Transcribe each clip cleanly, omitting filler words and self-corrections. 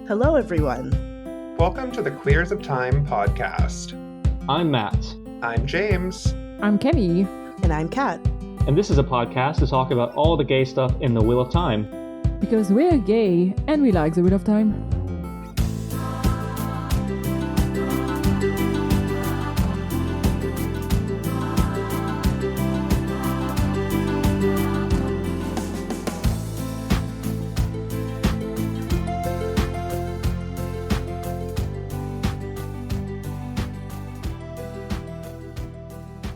Hello, everyone. Welcome to the Queers of Time podcast. I'm Matt. I'm James. I'm Kenny. And I'm Kat. And this is a podcast to talk about all the gay stuff in the Wheel of Time. Because we're gay and we like the Wheel of Time.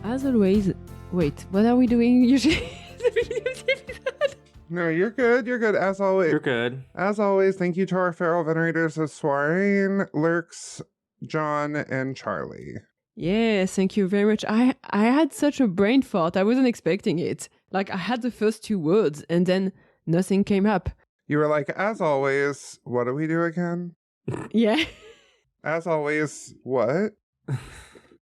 As always, wait, what are we doing usually at the beginning of the episode? No, you're good. You're good. As always. You're good. As always, thank you to our feral venerators of Soireen, Lurks, John, and Charlie. Yes, thank you very much. I had such a brain fart. I wasn't expecting it. Like, I had the first two words and then nothing came up. You were like, as always, what do we do again? Yeah. As always, what?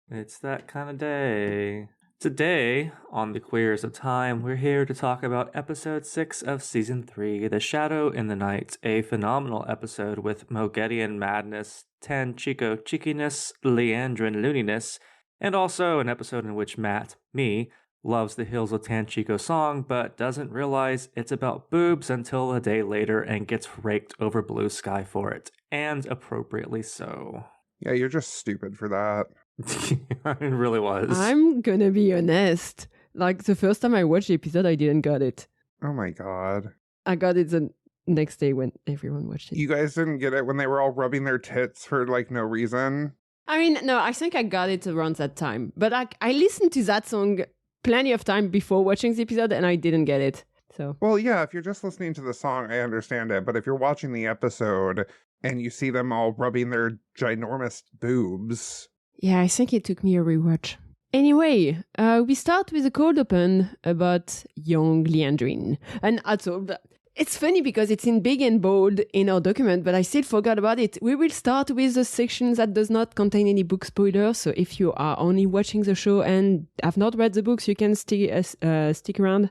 It's that kind of day. Today, on the Queers of Time, we're here to talk about episode 6 of season 3, The Shadow in the Night, a phenomenal episode with Moghedien madness, Tanchico cheekiness, Liandrin looniness, and also an episode in which Matt, me, loves the Hills of Tanchico song, but doesn't realize it's about boobs until a day later and gets raked over blue sky for it, and appropriately so. Yeah, you're just stupid for that. It really was. I'm gonna be honest. Like, the first time I watched the episode, I didn't get it. Oh my god. I got it the next day when everyone watched it. You guys didn't get it when they were all rubbing their tits for, like, no reason? I mean, no, I think I got it around that time. But I listened to that song plenty of time before watching the episode and I didn't get it. So, Well, yeah, if you're just listening to the song, I understand it. But if you're watching the episode and you see them all rubbing their ginormous boobs... yeah, I think it took me a rewatch. Anyway, we start with a cold open about young Liandrin. And it's funny because it's in big and bold in our document, but I still forgot about it. We will start with the section that does not contain any book spoilers. So if you are only watching the show and have not read the books, you can stay around,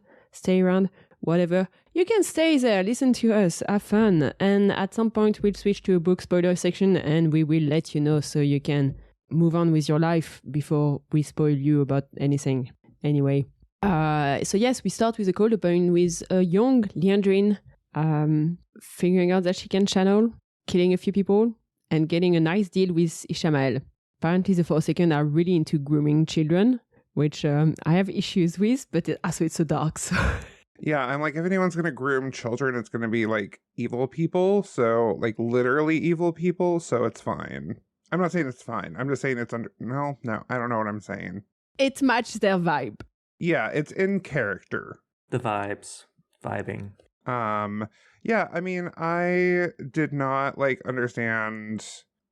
whatever. You can stay there, listen to us, have fun. And at some point, we'll switch to a book spoiler section and we will let you know so you can move on with your life before we spoil you about anything. Anyway, so yes, we start with a cold open with a young Liandrin figuring out that she can channel, killing a few people, and getting a nice deal with Ishamael. Apparently the Forsaken are really into grooming children, which I have issues with, but also it's so dark, so... Yeah, I'm like, if anyone's going to groom children, it's going to be, like, evil people. So, like, literally evil people, so it's fine. I'm not saying it's fine. I'm just saying it's under... No, I don't know what I'm saying. It matches their vibe. Yeah, it's in character. The vibes. Vibing. Yeah, I mean, I did not, like, understand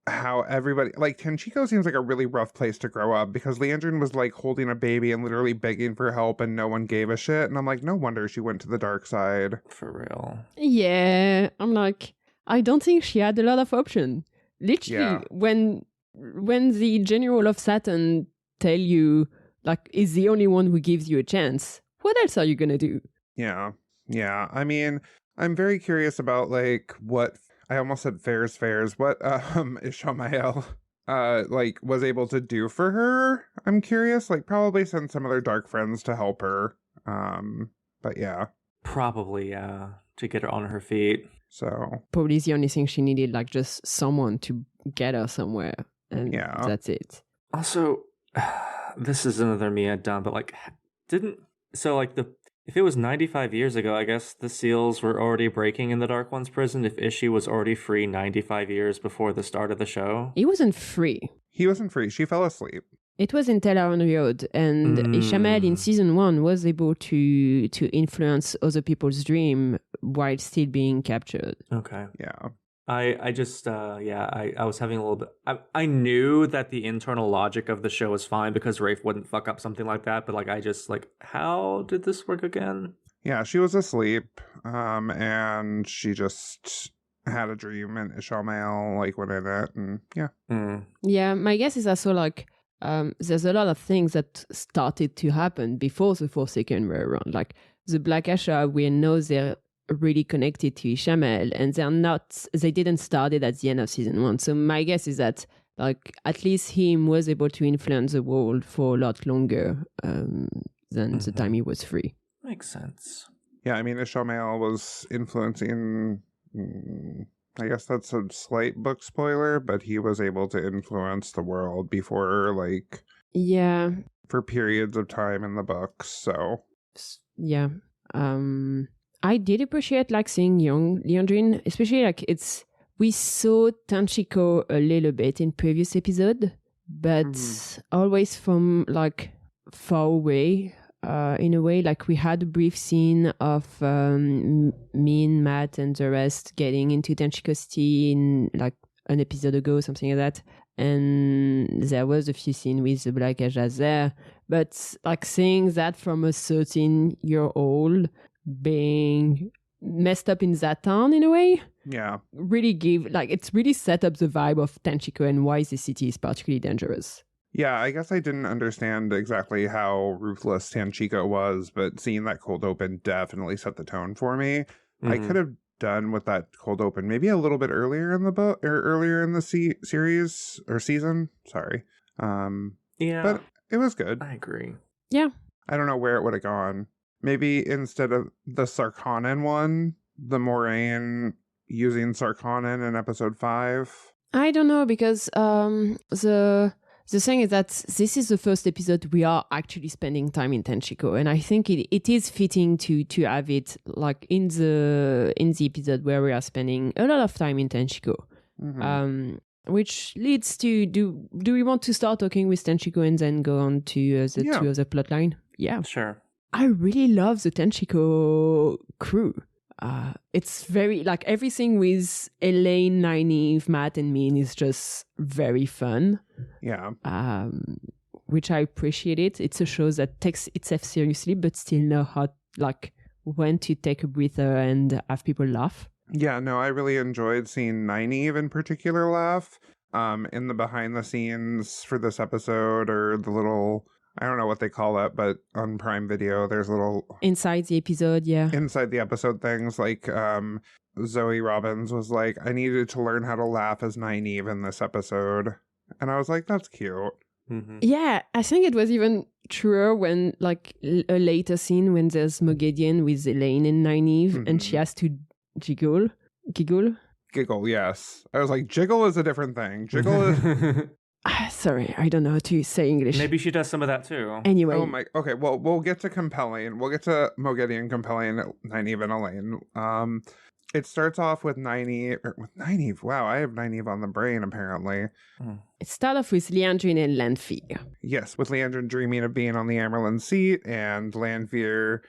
how everybody... Like, Tanchico seems like a really rough place to grow up because Liandrin was, like, holding a baby and literally begging for help and no one gave a shit. And I'm like, no wonder she went to the dark side. For real. Yeah, I'm like, I don't think she had a lot of options. Literally, Yeah. when the General of Saturn tell you, like, is the only one who gives you a chance, what else are you gonna do? Yeah. I mean, I'm very curious about, like, what... I almost said fairs, what Ishamael, like, was able to do for her. I'm curious. Like, probably send some of their dark friends to help her. But yeah. Probably, yeah. To get her on her feet. So... Probably the only thing she needed, like, just someone to get her somewhere. And Yeah. that's it. Also, this is another me I'd done, but, like, if it was 95 years ago, I guess the seals were already breaking in the Dark One's prison if Ishi was already free 95 years before the start of the show. He wasn't free. He wasn't free. She fell asleep. It was in Tel Road, and Ishamael in season 1 was able to influence other people's dream while still being captured. Okay. Yeah. I just, I was having a little bit... I knew that the internal logic of the show was fine because Rafe wouldn't fuck up something like that, but, like, I just, like, how did this work again? Yeah, she was asleep, and she just had a dream, and Ishamael, like, went in it, and yeah. Yeah, my guess is also, like, there's a lot of things that started to happen before the Forsaken were around. Like, the Black Asha, we know they're really connected to Ishamel, and they didn't start it at the end of season 1. So my guess is that like at least him was able to influence the world for a lot longer than the time he was free. Makes sense. Yeah, I mean, Ishamael was influencing. I guess that's a slight book spoiler, but he was able to influence the world before, like, for periods of time in the books. So yeah, I did appreciate like seeing young Liandrin, especially like we saw Tanchico a little bit in previous episode, but always from like far away. In a way, like we had a brief scene of me and Matt and the rest getting into Tanchico City in like an episode ago, something like that. And there was a few scenes with the Black Ajas there. But like seeing that from a 13-year-old being messed up in that town in a way, really it's really set up the vibe of Tanchico and why the city is particularly dangerous. Yeah, I guess I didn't understand exactly how ruthless Tanchico was, but seeing that cold open definitely set the tone for me. I could have done with that cold open maybe a little bit earlier in the book or earlier in the series or season. Sorry. But it was good. I agree. Yeah. I don't know where it would have gone. Maybe instead of the Sakarnen one, the Moraine using Sakarnen in episode 5. I don't know, because the thing is that this is the first episode we are actually spending time in Tanchico, and I think it is fitting to have it like in the episode where we are spending a lot of time in Tanchico, which leads to do we want to start talking with Tanchico and then go on to the two other plotline? Yeah, sure. I really love the Tanchico crew. It's very like everything with Elaine, Nynaeve, Matt, and Min is just very fun. Yeah. Which I appreciate it. It's a show that takes itself seriously, but still know how when to take a breather and have people laugh. Yeah, no, I really enjoyed seeing Nynaeve in particular laugh. In the behind the scenes for this episode, or the little, I don't know what they call it, but on Prime Video, there's little inside the episode, inside the episode things, like Zoe Robbins was like, I needed to learn how to laugh as Nynaeve in this episode, and I was like, that's cute. Yeah, I think it was even truer when like a later scene when there's Moghedien with Elaine and Nynaeve, and she has to giggle, yes. I was like, jiggle is a different thing. Jiggle is sorry, I don't know how to say English. Maybe she does some of that too. Anyway. Okay, well, we'll get to compelling. We'll get to Moghedien compelling Nynaeve and Elaine. It starts off with Nynaeve. Wow, I have Nynaeve on the brain, apparently. It starts off with Liandrin and Lanfear. Yes, with Liandrin dreaming of being on the Amerlin seat, and Lanfear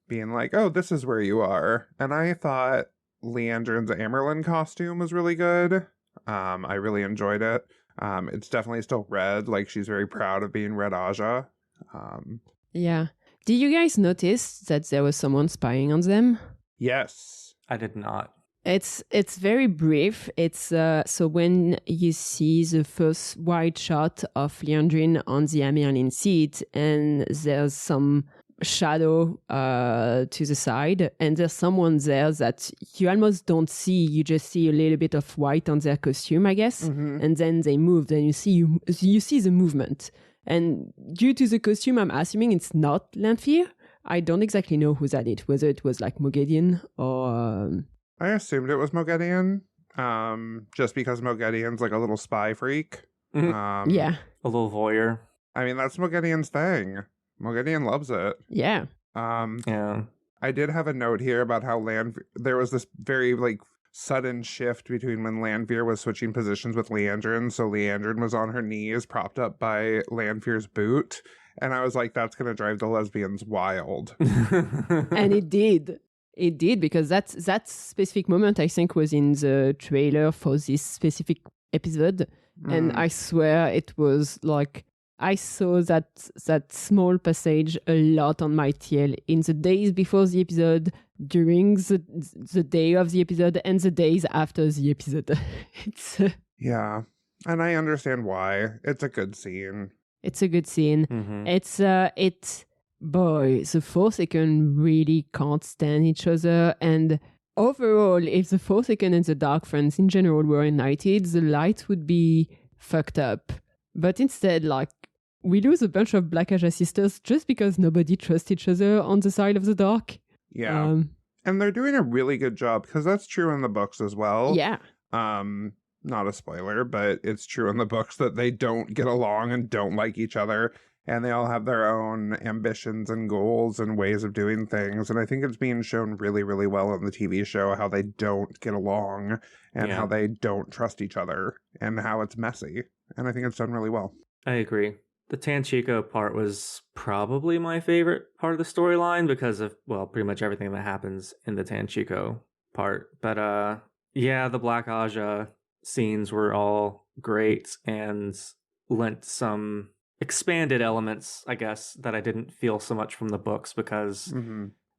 being like, oh, this is where you are. And I thought Liandrin's Amerlin costume was really good. I really enjoyed it. It's definitely still red, like she's very proud of being Red Aja. Yeah. Did you guys notice that there was someone spying on them? Yes. I did not. It's very brief. It's so when you see the first wide shot of Liandrin on the Amerlin seat, and there's some shadow to the side, and there's someone there that you almost don't see. You just see a little bit of white on their costume, I guess, and then they moved, and you see the movement. And due to the costume, I'm assuming it's not Lanfear. I don't exactly know who that is, whether it was like Moghedien or... I assumed it was Moghedien, just because Moghedien's like a little spy freak. Yeah. A little voyeur. I mean, that's Moghedien's thing. Moghedien loves it. Yeah. Yeah. I did have a note here about how there was this very like sudden shift between when Lanfear was switching positions with Liandrin. So Liandrin was on her knees, propped up by Lanfear's boot. And I was like, that's going to drive the lesbians wild. And it did. It did, because that specific moment, I think, was in the trailer for this specific episode. And I swear it was like, I saw that small passage a lot on my TL in the days before the episode, during the day of the episode, and the days after the episode. It's yeah. And I understand why. It's a good scene. It's a good scene. It's boy, the Forsaken really can't stand each other. And overall, if the Forsaken and the Dark Friends in general were united, the light would be fucked up. But instead, like, we lose a bunch of Black Aja sisters just because nobody trusts each other on the side of the dark. Yeah. And they're doing a really good job, because that's true in the books as well. Yeah. Not a spoiler, but it's true in the books that they don't get along and don't like each other. And they all have their own ambitions and goals and ways of doing things. And I think it's being shown really, really well in the TV show how they don't get along and how they don't trust each other and how it's messy. And I think it's done really well. I agree. The Tanchico part was probably my favorite part of the storyline because of, well, pretty much everything that happens in the Tanchico part. But yeah, the Black Aja scenes were all great and lent some expanded elements, I guess, that I didn't feel so much from the books because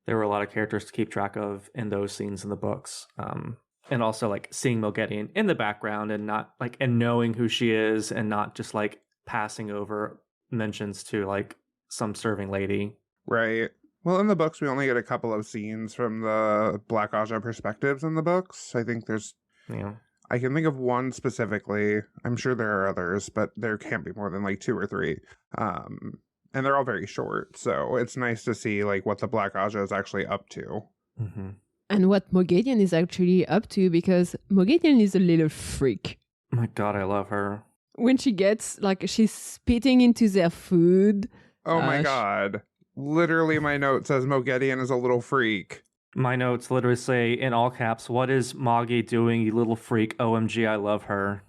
there were a lot of characters to keep track of in those scenes in the books. And also like seeing Moghedien in the background and not like, and knowing who she is and not just like passing over mentions to like some serving lady. Right. Well, in the books, we only get a couple of scenes from the Black Aja perspectives in the books. I think there's... Yeah. I can think of one specifically. I'm sure there are others, but there can't be more than like 2 or 3. And they're all very short. So it's nice to see like what the Black Aja is actually up to. Mm-hmm. And what Moghedien is actually up to, because Moghedien is a little freak. My God, I love her. When she gets, like, she's spitting into their food. Oh my God. Literally, my note says Moghedien is a little freak. My notes literally say in all caps, "What is Moggy doing, you little freak? OMG, I love her."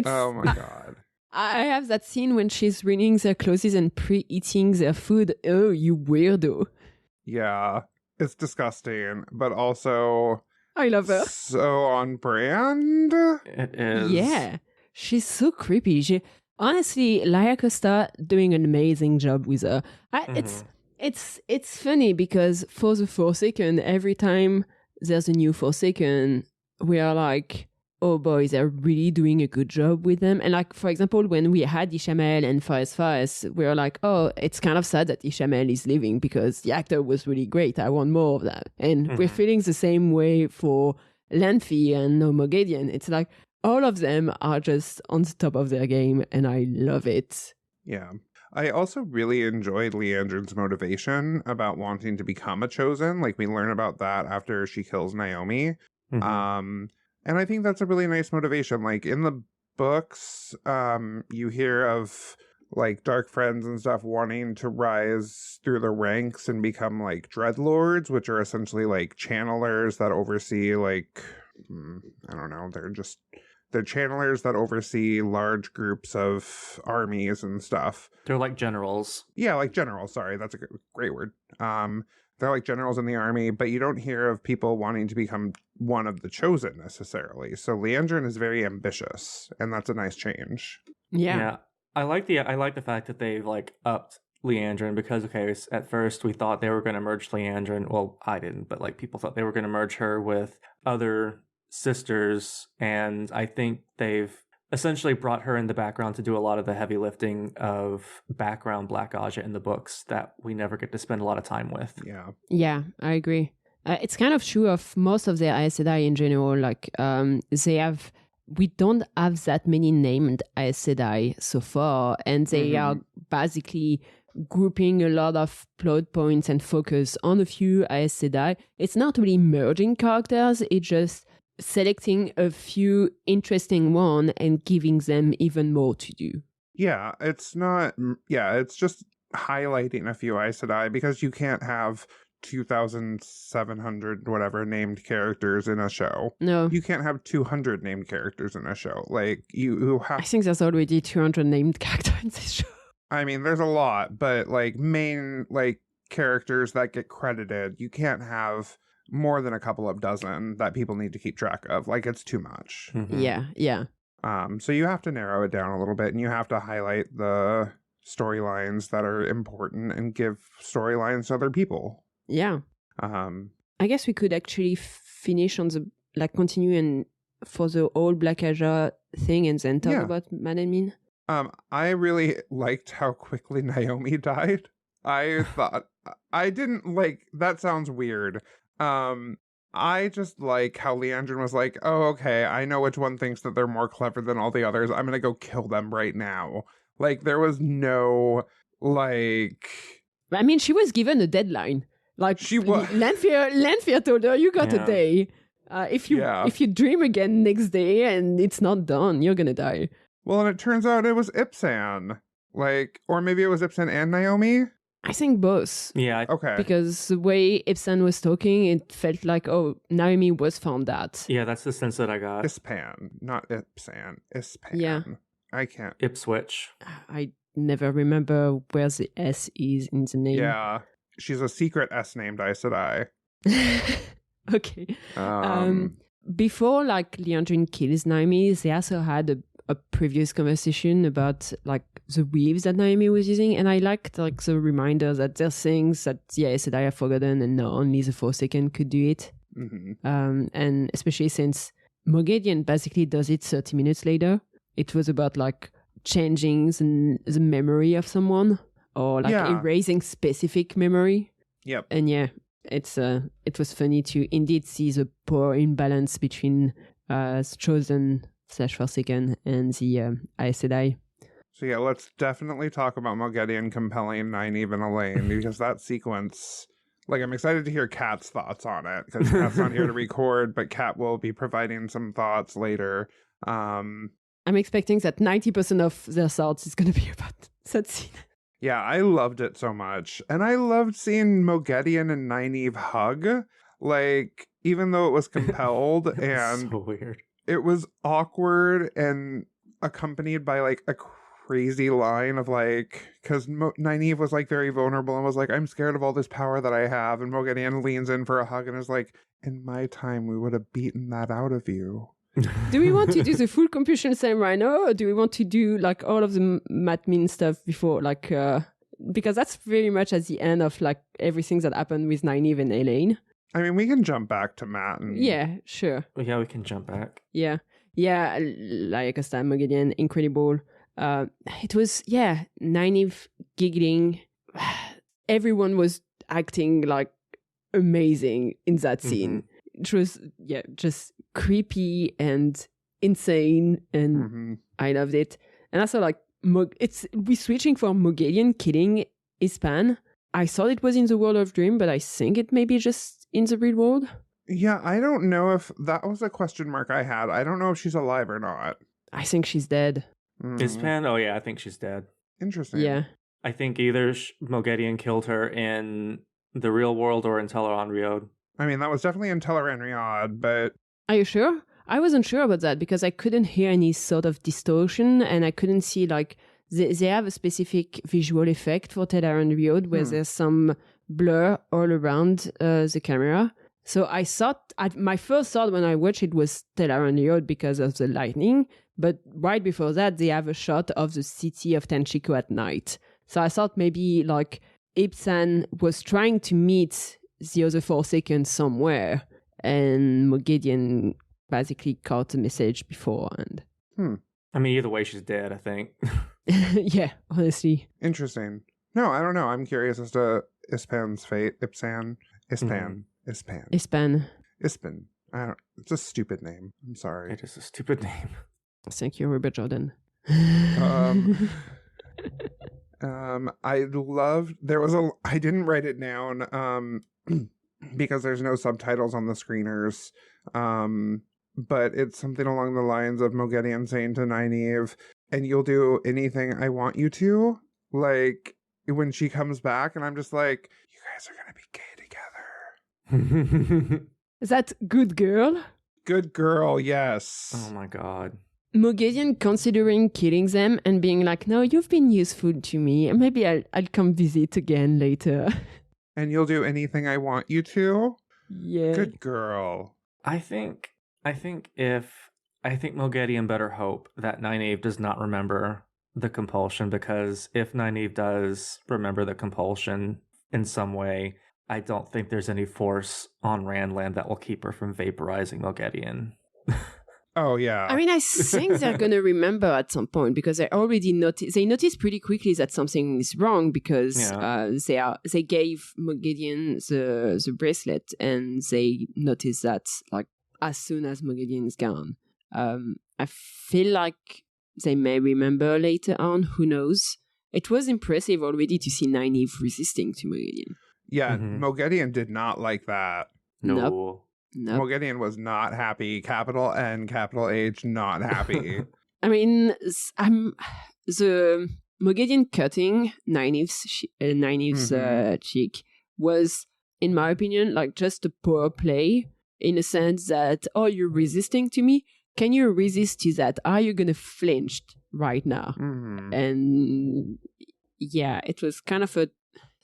Oh my God. I have that scene when she's ruining their clothes and pre-eating their food. Oh, you weirdo. Yeah, it's disgusting, but also... I love her. So on brand? It is. Yeah. She's so creepy. Honestly, Laia Costa doing an amazing job with her. It's funny because for the Forsaken, every time there's a new Forsaken, we are like, oh boy, they're really doing a good job with them. And like, for example, when we had Ishamael and Faes, we were like, oh, it's kind of sad that Ishamael is leaving because the actor was really great. I want more of that. And we're feeling the same way for Lanfi and Moghedien. It's like, all of them are just on the top of their game, and I love it. Yeah. I also really enjoyed Liandrin's motivation about wanting to become a chosen. Like, we learn about that after she kills Naomi. And I think that's a really nice motivation. Like, in the books, you hear of, like, dark friends and stuff wanting to rise through the ranks and become, like, dreadlords, which are essentially, like, channelers that oversee, like, I don't know, they're channelers that oversee large groups of armies and stuff. They're like generals. Yeah, like generals. Sorry, that's a great word. They're like generals in the army, but you don't hear of people wanting to become one of the chosen necessarily. So Liandrin is very ambitious, and that's a nice change. Yeah. I like the fact that they've like upped Liandrin because at first we thought they were going to merge Liandrin. Well, I didn't, but like people thought they were going to merge her with other sisters, and I think they've essentially brought her in the background to do a lot of the heavy lifting of background Black Aja in the books that we never get to spend a lot of time with. Yeah, I agree. It's kind of true of most of the Aes Sedai in general. Like, we don't have that many named Aes Sedai so far, and they are basically grouping a lot of plot points and focus on a few Aes Sedai. It's not really merging characters, it's just selecting a few interesting ones and giving them even more to do. Yeah, it's just highlighting a few Aes Sedai because you can't have 2,700 whatever named characters in a show. No. You can't have 200 named characters in a show. Like, you have... I think there's already 200 named characters in this show. I mean, there's a lot, but like main like characters that get credited, you can't have more than a couple of dozen that people need to keep track of. Like, it's too much. Yeah. So you have to narrow it down a little bit, and you have to highlight the storylines that are important and give storylines to other people. Yeah. I guess we could actually finish on the continue and for the whole Black Aja thing, and then talk about Man and Min. I really liked how quickly Naomi died. I thought I didn't like that sounds weird. I just like how Liandrin was like, oh, okay, I know which one thinks that they're more clever than all the others. I'm gonna go kill them right now. Like there was no like I mean, she was given a deadline. Like she was Lanfear told her, "You got a Yeah. day. If you dream again next day and it's not done, you're gonna die." well, and it turns out it was Ipsan. Like, or maybe it was Ipsan and Naomi. I think both. Yeah, Okay. Because the way Ipsan was talking, it felt like, oh, Naomi was found out. yeah, that's the sense that I got. Ispan, not Ipsan. Ispan. Yeah. I can't. Ipswich. I never remember where the S is in the name. Yeah. She's a secret S named Aes Sedai. Okay. Before like Liandrin kills Naomi, they also had a previous conversation about like the weaves that Naomi was using, and I liked like the reminder that there's things that Aes Sedai have forgotten, and not only the Forsaken could do it. Mm-hmm. And especially since Moghedien basically does it 30 minutes later. It was about like changing the memory of someone or like erasing specific memory. Yep. And yeah, it was funny to indeed see the power imbalance between Chosen / Forsaken and the Aes Sedai. So yeah, let's definitely talk about Moghedien compelling Nynaeve and Elaine because that sequence, like I'm excited to hear Kat's thoughts on it because Kat's not here to record, but Kat will be providing some thoughts later. I'm expecting that 90% of their thoughts is going to be about that scene. Yeah, I loved it so much. And I loved seeing Moghedien and Nynaeve hug. Like, even though it was compelled and so weird. it was awkward and accompanied by like a crazy line of like, because Nynaeve was like very vulnerable and was like, I'm scared of all this power that I have. And Moghedien leans in for a hug and is like, in my time, we would have beaten that out of you. Do we want to do the full compulsion same right now, or do we want to do like all of the Matmin stuff before, like because that's very much at the end of like everything that happened with Nynaeve and Elaine. I mean, we can jump back to Matt and Yeah, sure. Yeah, we can jump back. Yeah, like a time Moghedien, incredible. It was Nynaeve giggling. Everyone was acting like amazing in that scene. It was just creepy and insane, and I loved it. And also like we switching from Moghedien killing Ispan. I thought it was in the world of Dream, but I think it may be just in the real world. Yeah, I don't know if that was a question mark I had. I don't know if she's alive or not. I think she's dead. Ispan? Oh yeah, I think she's dead. Interesting. Yeah. I think either Moghedien killed her in the real world or in Teleron Riod. I mean, that was definitely in Teleran Riad, but Are you sure? I wasn't sure about that because I couldn't hear any sort of distortion, and I couldn't see like they have a specific visual effect for Teleran Riod where there's some blur all around the camera. So I thought, my first thought when I watched it was Teleran Riod because of the lightning, but right before that they have a shot of the city of Tanchico at night. So I thought maybe like Ipsan was trying to meet the other Forsaken somewhere, and Moghedien basically caught the message beforehand. I mean, either way, she's dead, I think. Hmm. Honestly. Interesting. No, I don't know. I'm curious as to Ispan's fate. Ispan. I don't. It's a stupid name. I'm sorry. It is a stupid name. Thank you, Robert Jordan. I loved. There was a. I didn't write it down. Because there's no subtitles on the screeners. But it's something along the lines of Moghedien saying to Nynaeve, and you'll do anything I want you to. Like, when she comes back, and I'm just like, you guys are going to be gay together. Is that good girl? Good girl, yes. Oh my god. Moghedien considering killing them and being like, no, you've been useful to me. Maybe I'll come visit again later. And you'll do anything I want you to? Yeah. Good girl. I think Moghedien better hope that Nynaeve does not remember the compulsion, because if Nynaeve does remember the compulsion in some way, I don't think there's any force on Randland that will keep her from vaporizing Moghedien. Oh yeah. I mean, I think they're gonna remember at some point because they already noticed. They noticed pretty quickly that something is wrong because they gave Moghedien the bracelet, and they noticed that like as soon as Moghedien is gone. I feel like they may remember later on. Who knows? It was impressive already to see Nynaeve resisting to Moghedien. Yeah, Moghedien did not like that. No. Nope. Moghedien was not happy. Capital N, capital H, not happy. I mean, the Moghedien cutting Nynaeve's cheek was, in my opinion, like just a poor play in a sense that, oh, you're resisting to me? Can you resist to that? Are you going to flinch right now? And yeah, it was kind of a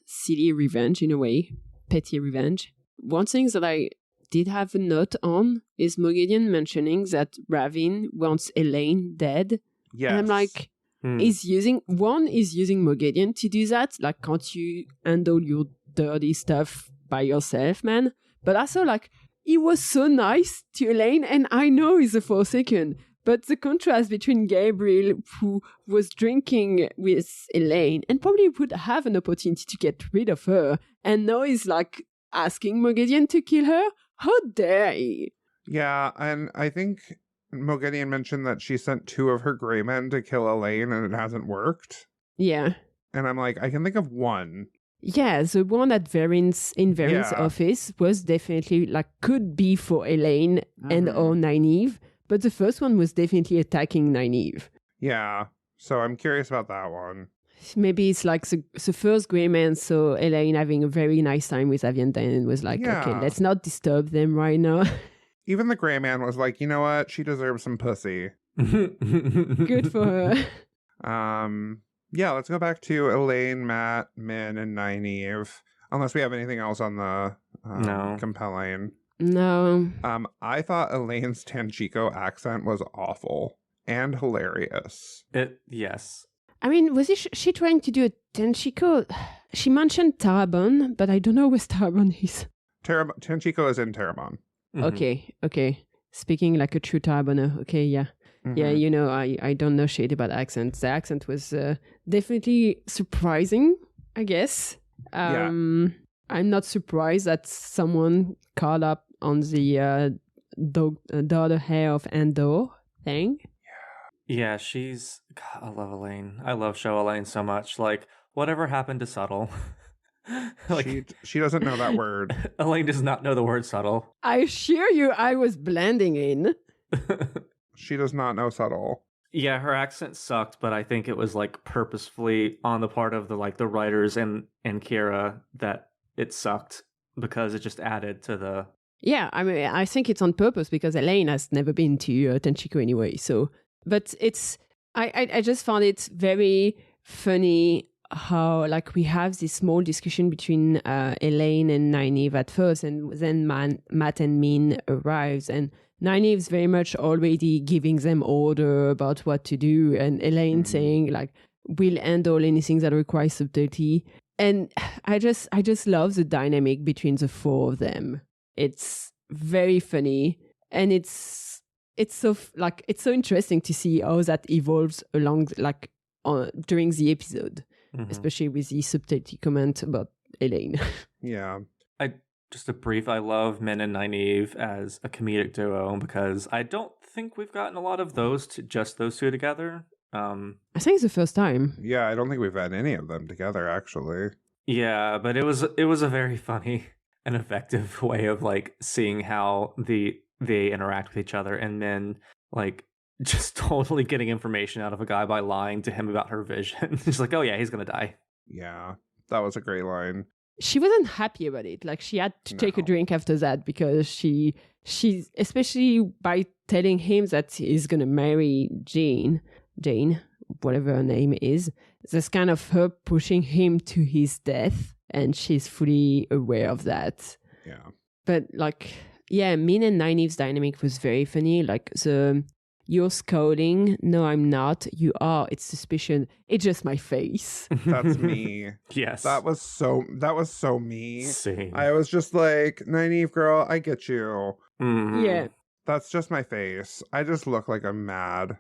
silly revenge in a way, petty revenge. One thing that I did have a note on is Moghedien mentioning that Ravin wants Elaine dead. Yes. And I'm like, is using Moghedien to do that? Like, can't you handle your dirty stuff by yourself, man? But also, like, he was so nice to Elaine, and I know he's a Forsaken, but the contrast between Gabriel, who was drinking with Elaine and probably would have an opportunity to get rid of her, and now he's like asking Moghedien to kill her. How dare he? Yeah, and I think Moghedien mentioned that she sent 2 of her gray men to kill Elaine and it hasn't worked. Yeah. And I'm like, I can think of one. Yeah, the one at Varin's office was definitely like could be for Elaine and or Nynaeve, but the first one was definitely attacking Nynaeve. Yeah, so I'm curious about that one. Maybe it's like the first Grey Man saw Elaine having a very nice time with Aviendane and was like, okay, let's not disturb them right now. Even the Grey Man was like, you know what? She deserves some pussy. Good for her. Yeah, let's go back to Elaine, Matt, Min, and Nynaeve. Unless we have anything else on the compelling. No. I thought Elaine's Tanchico accent was awful and hilarious. Yes. I mean, was she trying to do a Tanchico? She mentioned Tarabon, but I don't know where Tarabon is. Tanchico is in Tarabon. Okay. Speaking like a true Taraboner. Okay, yeah. Yeah, you know, I don't know shit about accents. The accent was definitely surprising, I guess. I'm not surprised that someone caught up on the daughter hair of Andor thing. Yeah, God, I love Elaine. I love show Elaine so much. Like, whatever happened to subtle? Like, she doesn't know that word. Elaine does not know the word subtle. I assure you, I was blending in. She does not know subtle. Yeah, her accent sucked, but I think it was like purposefully on the part of the writers and Kira that it sucked because it just added to the. Yeah, I mean, I think it's on purpose because Elaine has never been to Tanchico anyway. So, but I just found it very funny how like we have this small discussion between Elaine and Nynaeve at first, and then Matt and Min arrives, and Nynaeve's very much already giving them order about what to do, and Elaine saying like, we'll handle anything that requires subtlety. And I just love the dynamic between the 4 of them. It's very funny, and it's so interesting to see how that evolves along during the episode, especially with the subtlety comment about Elaine. Yeah. I love Min and Nynaeve as a comedic duo because I don't think we've gotten a lot of those those 2 together. I think it's the first time. Yeah, I don't think we've had any of them together, actually. Yeah, but it was a very funny and effective way of like seeing how they interact with each other, and then like just totally getting information out of a guy by lying to him about her vision. She's like, oh yeah, he's gonna die. Yeah, that was a great line. She wasn't happy about it. Like, she had to take a drink after that because she especially by telling him that he's gonna marry Jane, whatever her name is, that's kind of her pushing him to his death, and she's fully aware of that. Yeah. But like, yeah, Min and Nynaeve's dynamic was very funny. Like you're scowling. No, I'm not. You are. It's suspicion. It's just my face. That's me. Yes. That was so me. Same. I was just like, Nynaeve girl, I get you. Mm-hmm. Yeah. That's just my face. I just look like I'm mad.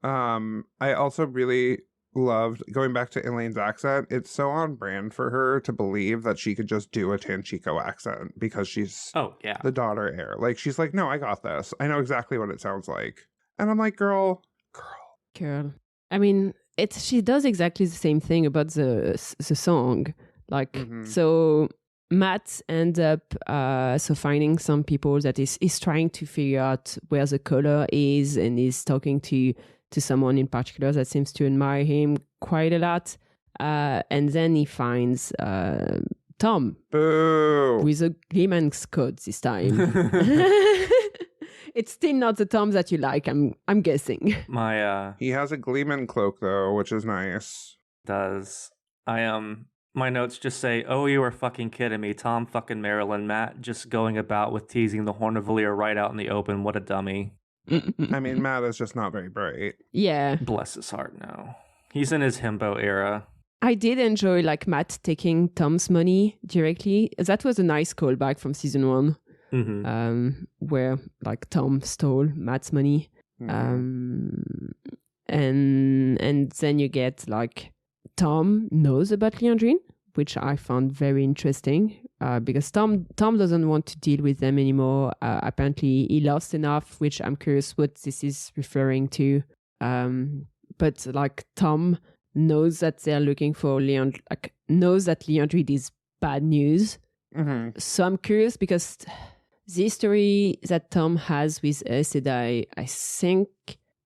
I also really loved going back to Elaine's accent. It's so on brand for her to believe that she could just do a Tanchico accent because she's Oh, yeah. the daughter heir. Like, she's like, no, I got this. I know exactly what it sounds like. And I'm like, girl. I mean, she does exactly the same thing about the song. Like, so Matt ends up finding some people that is trying to figure out where the color is, and is talking to someone in particular that seems to admire him quite a lot. And then he finds Tom. Boo. With a Gleeman's code this time. It's still not the Tom that you like, I'm guessing. He has a Gleeman cloak though, which is nice. Does. My notes just say, oh, you were fucking kidding me. Tom fucking Marilyn, Matt just going about with teasing the Hornivalier right out in the open. What a dummy. I mean, Matt is just not very bright. Yeah. Bless his heart, no. He's in his himbo era. I did enjoy like Matt taking Tom's money directly. That was a nice callback from season 1. Where like Tom stole Matt's money. And then you get like Tom knows about Liandrin, which I found very interesting because Tom doesn't want to deal with them anymore. Apparently he lost enough, which I'm curious what this is referring to. But like Tom knows that they're looking for Liandrin, like knows that Liandrin is bad news. So I'm curious because the story that Tom has with Aes Sedai, I think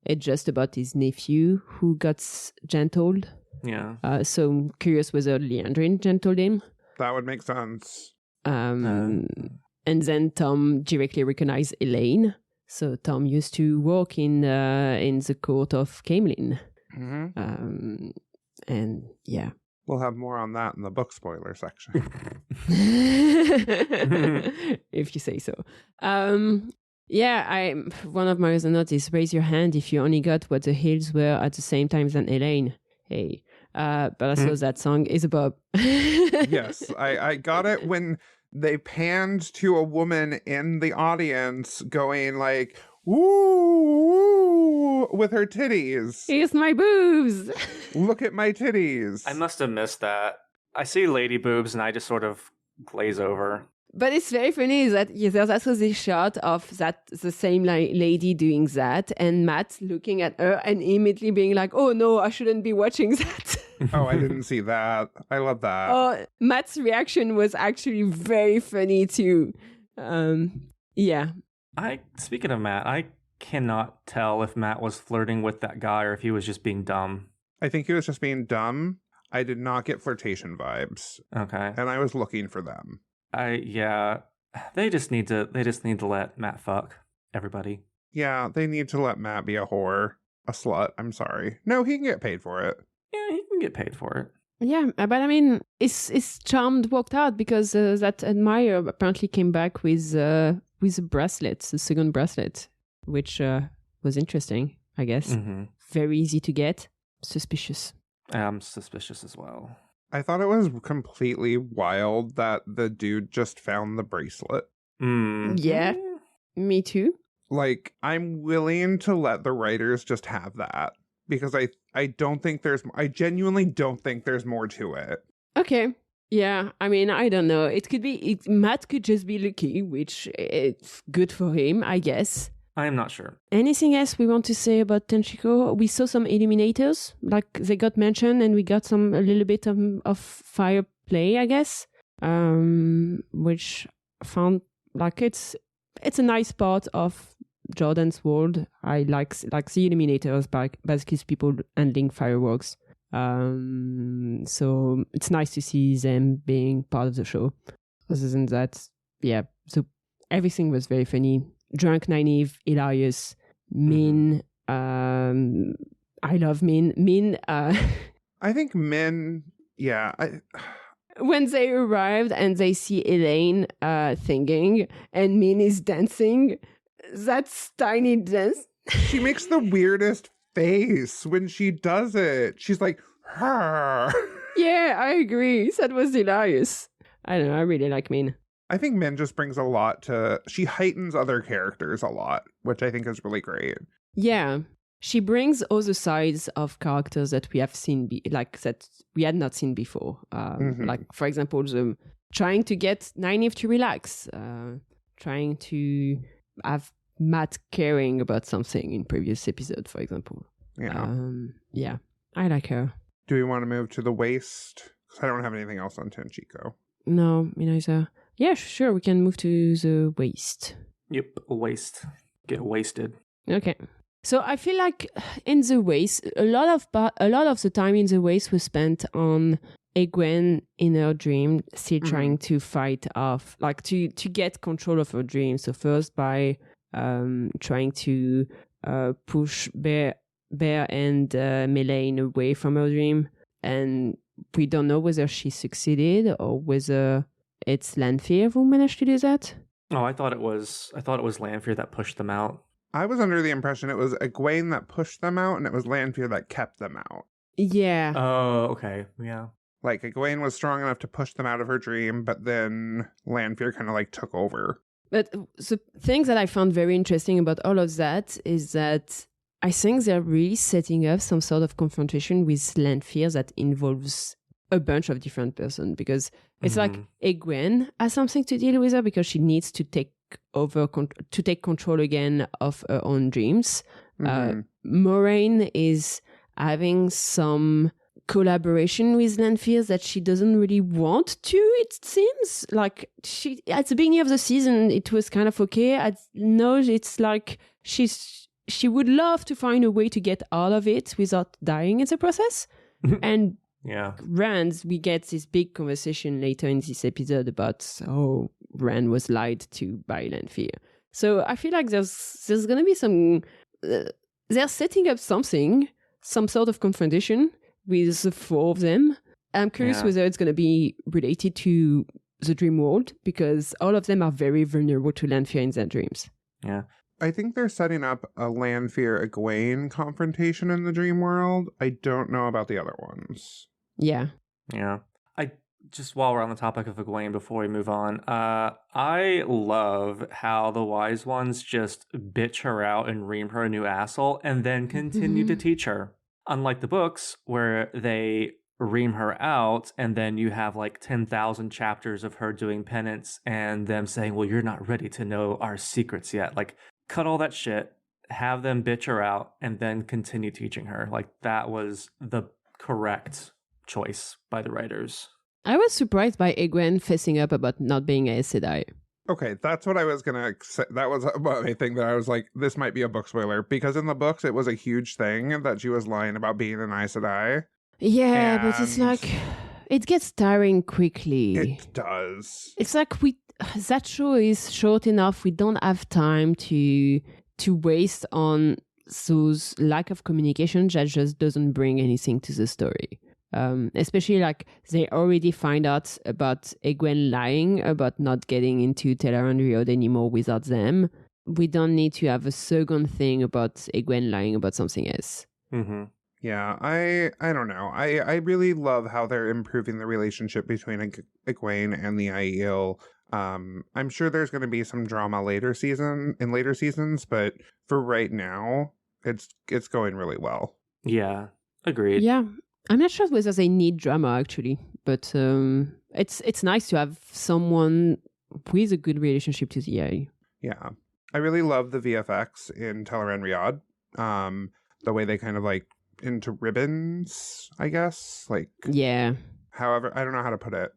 it's just about his nephew who got gentled. Yeah. So I'm curious whether Liandrin gentled him. That would make sense. And then Tom directly recognized Elaine. So Tom used to work in the court of Camelin. And yeah. We'll have more on that in the book spoiler section. If you say so. Yeah, one of my other notes is raise your hand if you only got what the Hills were at the same time than Elaine. Hey. But I suppose that song is a bob. Yes, I got it when they panned to a woman in the audience going like, woo, with her titties. Here's my boobs. Look at my titties. I must have missed that. I see lady boobs and I just sort of glaze over. But it's very funny that there's also this shot of the same lady doing that, and Matt looking at her and immediately being like, "Oh no, I shouldn't be watching that." Oh, I didn't see that. I love that. Oh, Matt's reaction was actually very funny too. Yeah. Speaking of Matt, I cannot tell if Matt was flirting with that guy or if he was just being dumb. I think he was just being dumb. I did not get flirtation vibes. Okay. And I was looking for them. They just need to let Matt fuck everybody. Yeah, they need to let Matt be a whore, a slut. I'm sorry. No, he can get paid for it. Yeah, he can get paid for it. Yeah, but I mean, it's charmed worked out because that admirer apparently came back with a bracelet, the second bracelet, which was interesting, I guess. Very easy to get. Suspicious. I'm suspicious as well. I thought it was completely wild that the dude just found the bracelet. Yeah, me too. Like, I'm willing to let the writers just have that because I genuinely don't think there's more to it. Okay. Yeah, I mean, I don't know. It could be, Matt could just be lucky, which it's good for him, I guess. I am not sure. Anything else we want to say about Tanchico? We saw some Illuminators, like they got mentioned, and we got a little bit of fire play, I guess, which found like it's a nice part of Jordan's world. I like the Illuminators, basically people handling fireworks. So it's nice to see them being part of the show. Other than that, yeah. So everything was very funny. Drunk, naive, hilarious. Min. I love Min. Min. I think Min. Yeah. When they arrived and they see Elaine singing and Min is dancing, that's tiny dance. She makes the weirdest face when she does it. She's like, her. Yeah, I agree. That was hilarious. I don't know. I really like Min. I think Min just brings a lot to, she heightens other characters a lot, which I think is really great. Yeah. She brings other sides of characters that we have seen, that we had not seen before. Like, for example, the trying to get Nynaeve to relax, trying to have Matt caring about something in previous episode, for example. Yeah. I like her. Do we want to move to the waste? Because I don't have anything else on Tanchico. No, me neither. Yeah, sure, we can move to the waste. Yep, waste. Get wasted. Okay. So I feel like in the waste, a lot of the time in the waste was spent on Egwene in her dream, still trying to fight off, like to get control of her dream. So first by trying to push Bear and Melaine away from her dream, and we don't know whether she succeeded or whether it's Lanfear who managed to do that. Oh, I thought it was Lanfear that pushed them out. I was under the impression it was Egwene that pushed them out and it was Lanfear that kept them out. Yeah. Oh, okay. Yeah. Like, Egwene was strong enough to push them out of her dream, but then Lanfear kind of like took over. But the thing that I found very interesting about all of that is that I think they're really setting up some sort of confrontation with Lanfear that involves a bunch of different persons, because it's like Egwene has something to deal with her because she needs to take control again of her own dreams. Moraine is having some collaboration with Lanfear that she doesn't really want to, it seems. Like, she at the beginning of the season it was kind of okay. No, it's like she would love to find a way to get out of it without dying in the process. And Rand, we get this big conversation later in this episode about how Rand was lied to by Lanfear. So I feel like there's going to be some... they're setting up some sort of confrontation with the four of them. I'm curious whether it's going to be related to the dream world, because all of them are very vulnerable to Lanfear in their dreams. Yeah. I think they're setting up a Lanfear-Egwene confrontation in the dream world. I don't know about the other ones. Yeah. Yeah. Just while we're on the topic of Egwene, before we move on, I love how the wise ones just bitch her out and ream her a new asshole and then continue to teach her. Unlike the books, where they ream her out and then you have like 10,000 chapters of her doing penance and them saying, well, you're not ready to know our secrets yet. Like, cut all that shit, have them bitch her out, and then continue teaching her. Like, that was the correct choice by the writers. I was surprised by Egwene fessing up about not being a Sedai. Okay, that's what I was going to say. That was a thing that I was like, this might be a book spoiler. Because in the books, it was a huge thing that she was lying about being an Aes Sedai. Yeah, but it's like, it gets tiring quickly. It does. It's like that show is short enough. We don't have time to waste on those lack of communication that just doesn't bring anything to the story. Especially like they already find out about Egwene lying about not getting into Teleron Riod anymore without them. We don't need to have a second thing about Egwene lying about something else. Yeah, I don't know. I really love how they're improving the relationship between Egwene and the Aiel. I'm sure there's going to be some drama later seasons, but for right now, it's going really well. Yeah, agreed. Yeah, I'm not sure whether they need drama actually, but it's nice to have someone with a good relationship to the AI. Yeah, I really love the VFX in Teleron Riad. The way they kind of like into ribbons, I guess. Like, yeah. However, I don't know how to put it.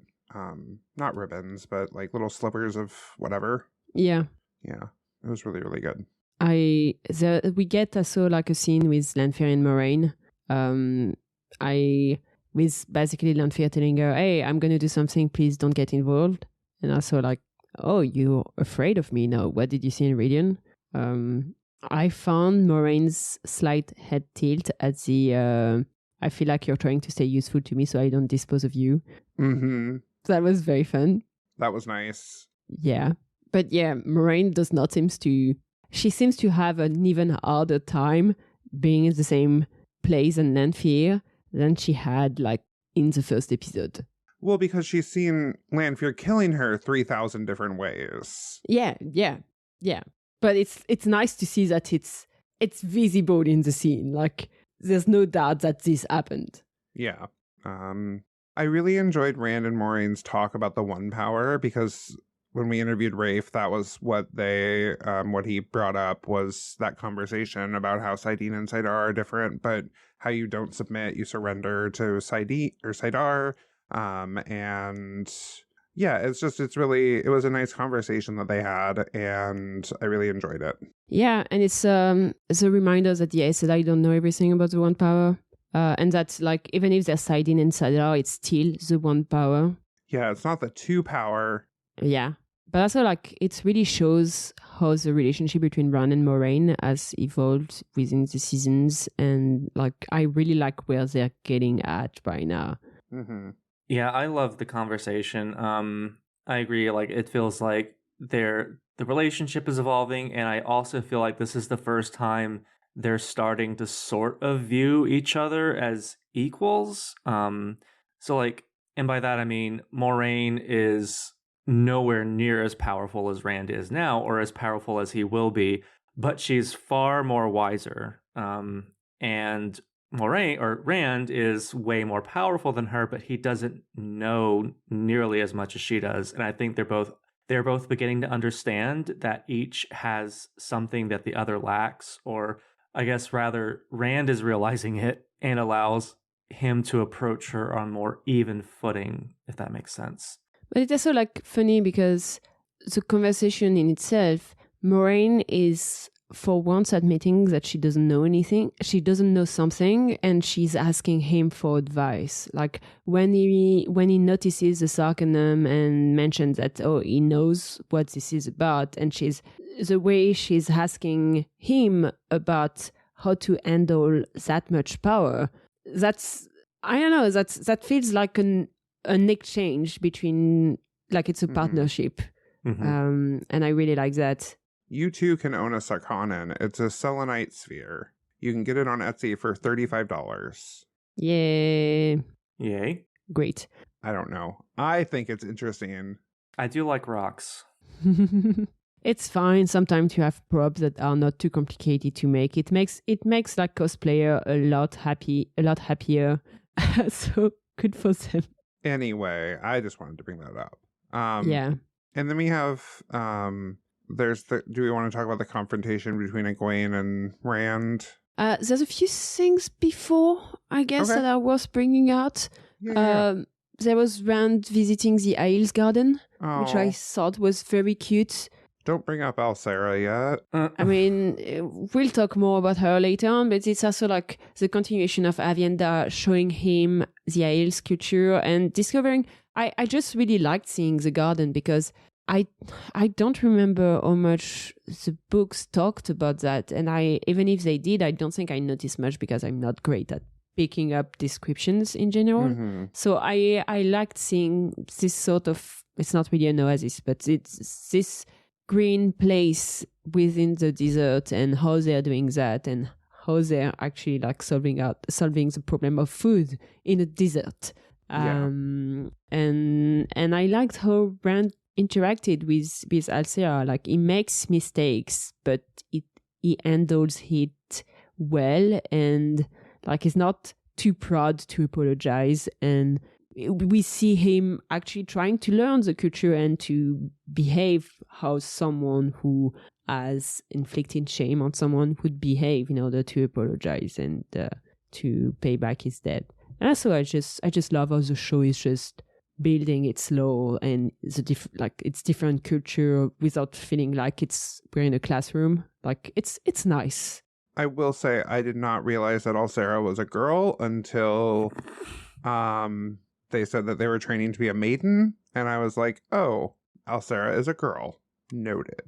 Not ribbons, but like little slivers of whatever. Yeah. Yeah, it was really, really good. We get also like a scene with Lanfear and Moraine. With basically Lanfear telling her, hey, I'm going to do something, please don't get involved. And also like, oh, you're afraid of me now. What did you see in Radiant? I found Moraine's slight head tilt at the, I feel like you're trying to stay useful to me so I don't dispose of you. That was very fun. That was nice. Yeah. But yeah, Moraine she seems to have an even harder time being in the same place and Lanfear than she had like in the first episode. Well, because she's seen Lanfear killing her 3,000 different ways. Yeah. But it's nice to see that it's visible in the scene. Like, there's no doubt that this happened. Yeah. I really enjoyed Rand and Maureen's talk about the one power, because when we interviewed Rafe, that was what he brought up, was that conversation about how Saidin and Saidar are different, but how you don't submit, you surrender to Saidin or Saidar. And yeah, it was a nice conversation that they had, and I really enjoyed it. Yeah, and it's a reminder that the Aes Sedai don't know everything about the one power. And that, like, even if they're Saidin and Saidar, it's still the one power. Yeah, it's not the two power. Yeah. But also, like, it really shows how the relationship between Rand and Moraine has evolved within the seasons. And, like, I really like where they're getting at right now. Mm-hmm. Yeah, I love the conversation. I agree. Like, it feels like the relationship is evolving. And I also feel like this is the first time they're starting to sort of view each other as equals. So, like, and by that I mean Moraine is nowhere near as powerful as Rand is now, or as powerful as he will be, but she's far more wiser. And Rand is way more powerful than her, but he doesn't know nearly as much as she does. And I think they're both beginning to understand that each has something that the other lacks, or I guess rather Rand is realizing it and allows him to approach her on more even footing, if that makes sense. But it's also, like, funny because the conversation in itself, Moraine is for once admitting that she doesn't know anything. She doesn't know something, and she's asking him for advice. Like, when he notices the Sakarnen and mentions that, oh, he knows what this is about, and the way she's asking him about how to handle that much power, that's, I don't know, that feels like an exchange between, like, it's a partnership. Mm-hmm. And I really like that. You too can own a Sakarnen. It's a selenite sphere. You can get it on Etsy for $35. Yay. Yay. Great. I don't know. I think it's interesting. I do like rocks. It's fine sometimes to have props that are not too complicated to make. It makes like cosplayer a lot happier. So good for them. Anyway, I just wanted to bring that up. Yeah. And then we have do we want to talk about the confrontation between Egwene and Rand? There's a few things before, I guess, Okay. that I was bringing out. Yeah. There was Rand visiting the Ailes garden, which I Oh, thought was very cute. don't bring up Alcera yet. I mean, we'll talk more about her later on, but it's also like the continuation of Avienda showing him the Ailes culture and discovering. I just really liked seeing the garden because I don't remember how much the books talked about that, and even if they did, I don't think I noticed much because I'm not great at picking up descriptions in general. Mm-hmm. So I liked seeing this sort of, it's not really an oasis, but it's this green place within the desert and how they're doing that and how they're actually like solving the problem of food in a desert. Yeah. And I liked how Rand interacted with Alcera. Like, he makes mistakes, but he handles it well, and like he's not too proud to apologize, and we see him actually trying to learn the culture and to behave how someone who has inflicted shame on someone would behave in order to apologize and to pay back his debt. And also, I just love how the show is just building its lore and it's different culture without feeling like we're in a classroom. Like, it's nice. I will say I did not realize that Alcera was a girl until they said that they were training to be a maiden, and I was like, oh, Alcera is a girl. Noted.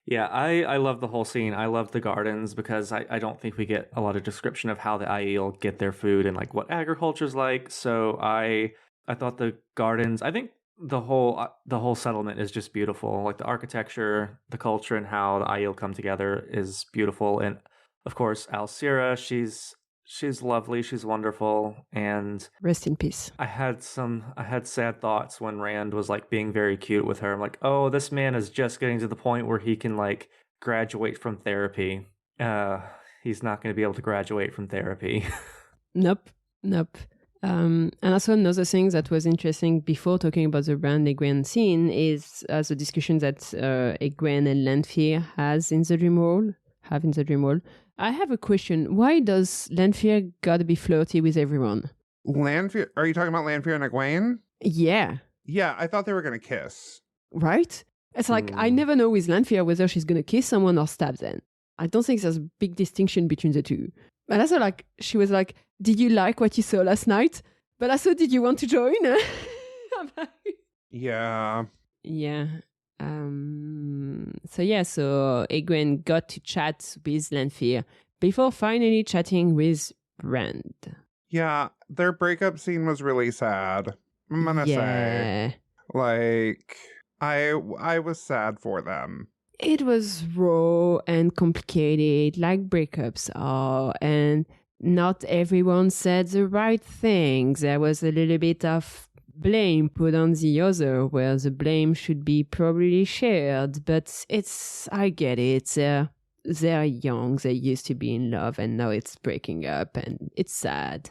Yeah, I love the whole scene. I love the gardens because I don't think we get a lot of description of how the Aiel get their food and like what agriculture's like. So I thought the gardens, I think the whole settlement is just beautiful. Like the architecture, the culture, and how the Aiel come together is beautiful. And of course, Alcera, She's lovely. She's wonderful. And Rest in peace. I had sad thoughts when Rand was like being very cute with her. I'm like, oh, this man is just getting to the point where he can like graduate from therapy. He's not going to be able to graduate from therapy. Nope. And also another thing that was interesting before talking about the Rand Egwene scene is the discussion that Egwene and Lanfear have in the dream world. I have a question. Why does Lanfear gotta be flirty with everyone? Lanfear? Are you talking about Lanfear and Egwene? Yeah. Yeah, I thought they were going to kiss. Right? It's like, I never know with Lanfear whether she's gonna kiss someone or stab them. I don't think there's a big distinction between the two. But also, like, she was like, did you like what you saw last night? But also, did you want to join? Yeah. Yeah. So Egwene got to chat with Lanfear before finally chatting with Rand. Yeah, their breakup scene was really sad. I'm gonna say. Like, I was sad for them. It was raw and complicated, like breakups are, and not everyone said the right things. There was a little bit of blame put on the other, where the blame should be probably shared. But I get it. They're young. They used to be in love, and now it's breaking up, and it's sad.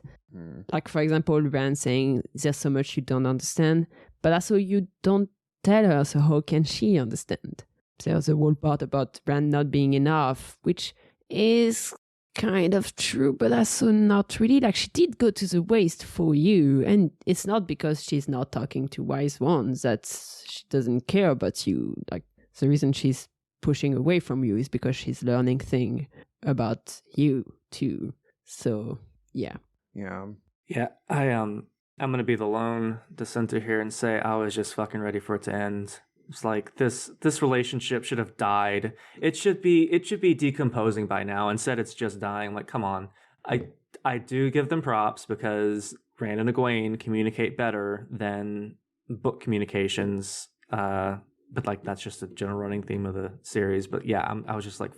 Like, for example, Rand saying, "There's so much you don't understand," but also you don't tell her, so how can she understand? There's a whole part about Rand not being enough, which is kind of true, but also not really. Like, she did go to the waste for you, and it's not because she's not talking to wise ones that she doesn't care about you. Like, the reason she's pushing away from you is because she's learning things about you too. So, yeah. Yeah, I'm gonna be the lone dissenter here and say I was just fucking ready for it to end. It's like this relationship should have died. It should be decomposing by now. Instead, it's just dying. Like, come on. I do give them props because Rand and Egwene communicate better than book communications. But like that's just a general running theme of the series. But yeah, I was just like,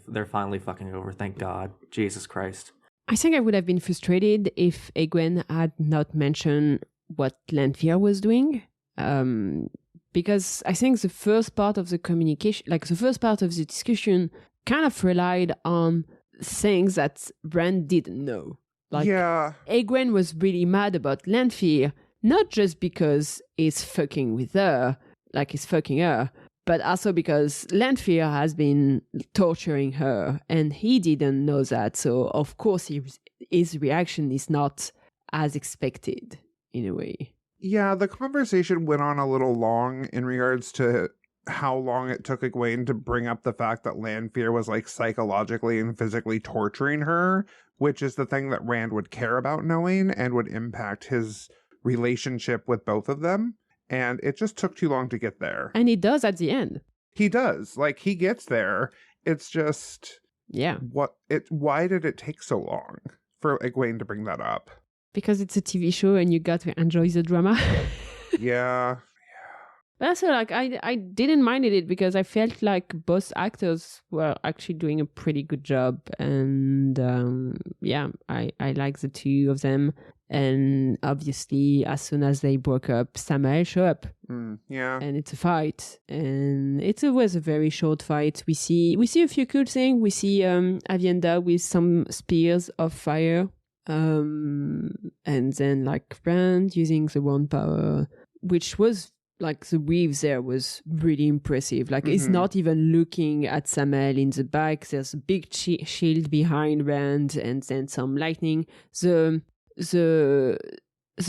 they're finally fucking over. Thank God, Jesus Christ. I think I would have been frustrated if Egwene had not mentioned what Lanfear was doing. Because I think the first part of the communication, like the first part of the discussion, kind of relied on things that Rand didn't know. Like, yeah. Egwene was really mad about Lanfear, not just because he's fucking with her, like he's fucking her, but also because Lanfear has been torturing her, and he didn't know that. So, of course, his reaction is not as expected, in a way. Yeah, the conversation went on a little long in regards to how long it took Egwene to bring up the fact that Lanfear was like psychologically and physically torturing her, which is the thing that Rand would care about knowing and would impact his relationship with both of them. And it just took too long to get there. And he does at the end. He does. Like, he gets there. It's just... Yeah. Why did it take so long for Egwene to bring that up? Because it's a TV show and you got to enjoy the drama. Yeah. But also, like, I didn't mind it because I felt like both actors were actually doing a pretty good job. And I like the two of them. And obviously, as soon as they broke up, Samael showed up. Yeah. And it's a fight. And it was a very short fight. We see a few cool things. We see Avienda with some spears of fire. And then, like, Rand using the wand power, which was, like, the weave there was really impressive. Like, he's not even looking at Samael in the back. There's a big shield behind Rand and then some lightning. The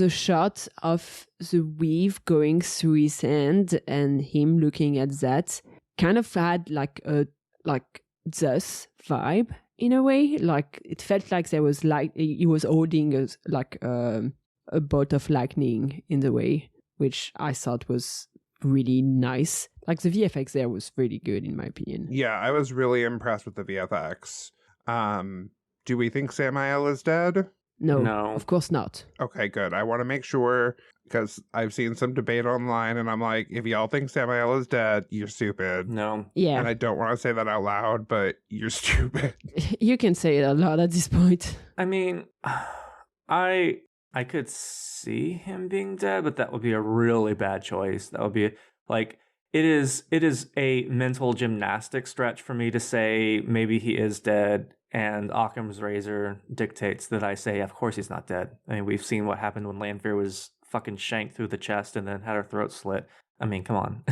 shot of the weave going through his hand and him looking at that kind of had like a Zeus vibe in a way. Like, it felt like there was he was holding a bolt of lightning in the way, which I thought was really nice. Like, the VFX there was really good in my opinion. Yeah, I was really impressed with the VFX. Do we think Samael is dead? No, No. of course not. Okay, good. I want to make sure because I've seen some debate online and I'm like, if y'all think Samael is dead, you're stupid. No. Yeah, And I don't want to say that out loud, but you're stupid. you can say it a lot at this point. I mean, I could see him being dead, but that would be a really bad choice. That would be like it is a mental gymnastic stretch for me to say maybe he is dead, and Occam's razor dictates that I say, of course he's not dead. I mean, we've seen what happened when Liandrin was fucking shanked through the chest and then had her throat slit. I mean, come on.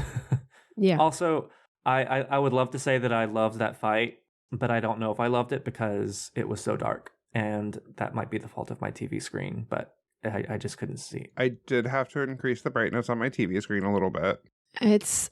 Yeah. Also, I would love to say that I loved that fight, but I don't know if I loved it because it was so dark. And that might be the fault of my TV screen, but I just couldn't see. I did have to increase the brightness on my TV screen a little bit. It's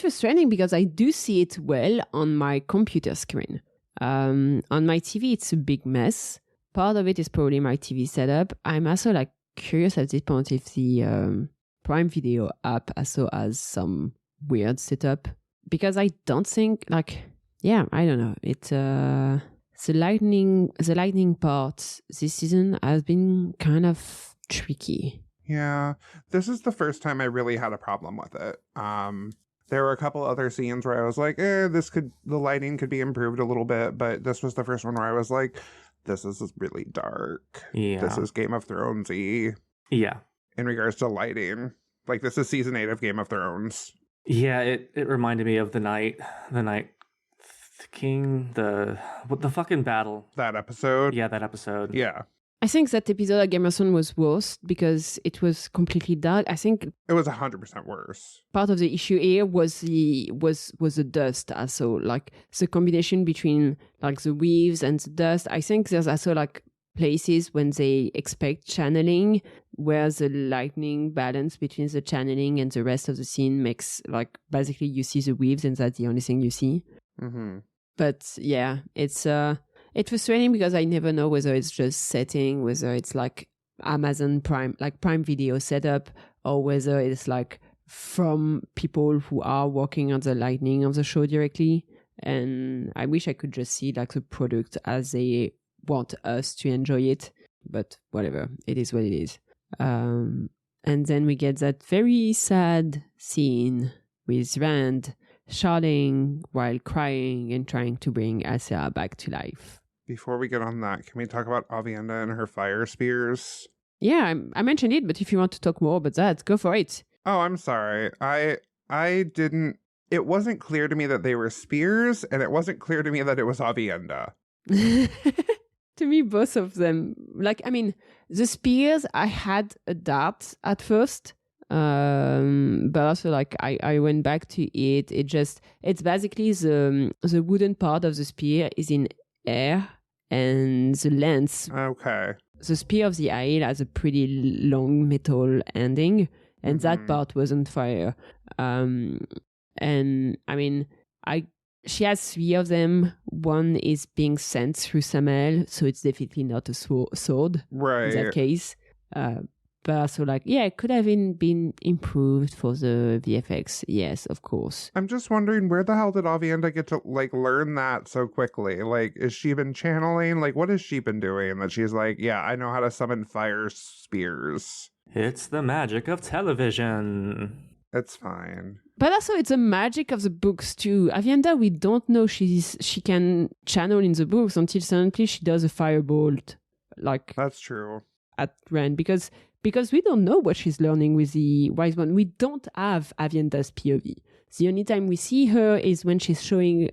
frustrating because I do see it well on my computer screen. On my TV, it's a big mess. Part of it is probably my TV setup. I'm also like curious at this point if the Prime Video app also has some weird setup, because I don't think I don't know. It's the lightning part this season has been kind of tricky. Yeah, this is the first time I really had a problem with it. There were a couple other scenes where I was like, the lighting could be improved a little bit, but this was the first one where I was like, this is really dark. Yeah. This is Game of Thrones-y. Yeah. In regards to lighting. Like, this is season 8 of Game of Thrones. Yeah, it reminded me of the night King, the fucking battle. That episode? Yeah, that episode. Yeah. I think that episode of Game of Thrones was worse because it was completely dark. I think it was 100% worse. Part of the issue here was the dust also, like the combination between like the weaves and the dust. I think there's also like places when they expect channeling where the lightning balance between the channeling and the rest of the scene makes like basically you see the weaves and that's the only thing you see. Mm-hmm. But yeah, it's frustrating because I never know whether it's just setting, whether it's like Amazon Prime, like Prime Video setup, or whether it's like from people who are working on the lighting of the show directly. And I wish I could just see like the product as they want us to enjoy it. But whatever, it is what it is. And then we get that very sad scene with Rand shouting while crying and trying to bring Asa back to life. Before we get on that, can we talk about Avienda and her fire spears? Yeah, I mentioned it, but if you want to talk more about that, go for it. Oh, I'm sorry. I didn't... It wasn't clear to me that they were spears, and it wasn't clear to me that it was Avienda. To me, both of them. Like, I mean, the spears, I had a doubt at first. But also like I went back to it. It's basically the wooden part of the spear is in air and the lens. Okay. The spear of the Ail has a pretty long metal ending, and that part was on fire. And I mean, she has 3 of them. One is being sent through Samael, so it's definitely not a sword. Right. In that case. But also like, yeah, it could have been improved for the VFX. Yes, of course. I'm just wondering, where the hell did Avienda get to, like, learn that so quickly? Like, has she been channeling? Like, what has she been doing that she's like, yeah, I know how to summon fire spears? It's the magic of television. It's fine. But also, it's the magic of the books, too. Avienda, we don't know she can channel in the books until suddenly she does a firebolt. Like, that's true. At Rand, because we don't know what she's learning with the Wise One. We don't have Avienda's POV. The only time we see her is when she's showing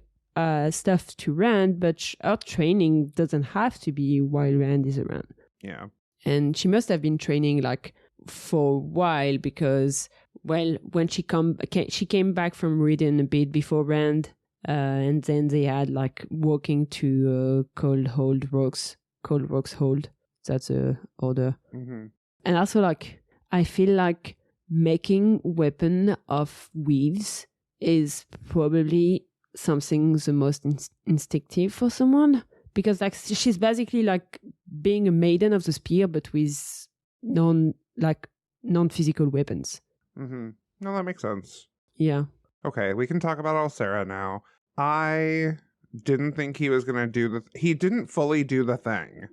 stuff to Rand, but her training doesn't have to be while Rand is around. Yeah. And she must have been training like for a while because, well, when she came back from Moghedien a bit before Rand, and then they had like walking to Cold Rocks Hold. That's a order. Mm-hmm. And also, like, I feel like making weapon of weaves is probably something the most instinctive for someone. Because, like, she's basically, like, being a maiden of the spear, but with non-physical weapons. Mm-hmm. No, that makes sense. Yeah. Okay, we can talk about Alcera now. I didn't think he was going to he didn't fully do the thing.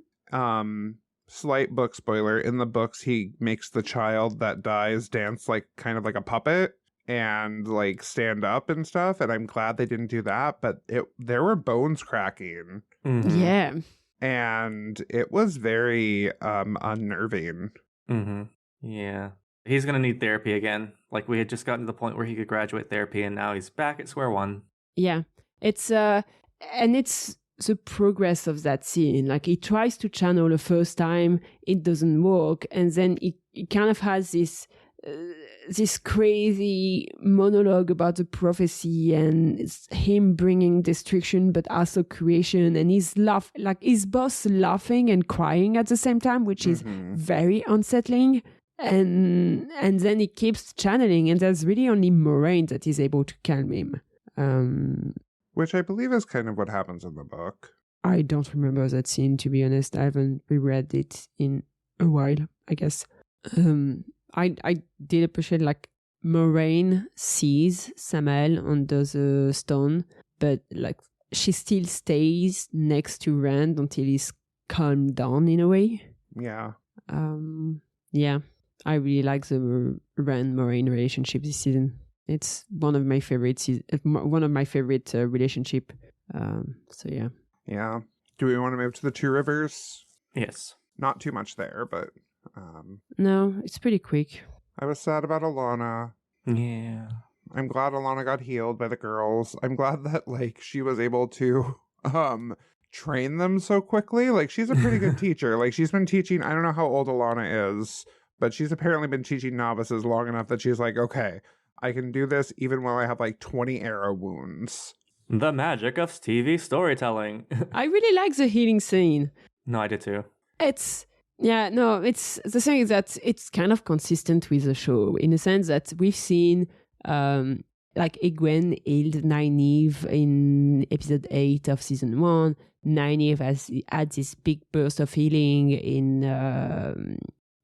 Slight book spoiler, in the books he makes the child that dies dance like kind of like a puppet and like stand up and stuff, and I'm glad they didn't do that, but there were bones cracking. Mm-hmm. Yeah. And it was very unnerving. Mm-hmm. Yeah. He's going to need therapy again. Like, we had just gotten to the point where he could graduate therapy, and now he's back at square one. Yeah. It's and it's the progress of that scene. Like, he tries to channel the first time, it doesn't work, and then it kind of has this crazy monologue about the prophecy and it's him bringing destruction but also creation, and he's both laughing and crying at the same time, which is very unsettling. And then he keeps channeling, and there's really only Moraine that is able to calm him. Which I believe is kind of what happens in the book. I don't remember that scene, to be honest. I haven't reread it in a while, I guess. I did appreciate, like, Moraine sees Samael under the stone, but like she still stays next to Rand until he's calmed down in a way. Yeah. Yeah. I really like the Rand-Moraine relationship this season. It's one of my favorite relationship. So yeah. Yeah. Do we want to move to the Two Rivers? Yes. Not too much there, but no, it's pretty quick. I was sad about Alana. Yeah. I'm glad Alana got healed by the girls. I'm glad that like she was able to train them so quickly. Like, she's a pretty good teacher. Like, she's been teaching, I don't know how old Alana is, but she's apparently been teaching novices long enough that she's like, okay, I can do this even when I have like 20 arrow wounds. The magic of TV storytelling. I really like the healing scene. No, I did too. It's the thing is that it's kind of consistent with the show in the sense that we've seen like Egwene healed Nynaeve in episode 8 of season 1. Nynaeve has had this big burst of healing in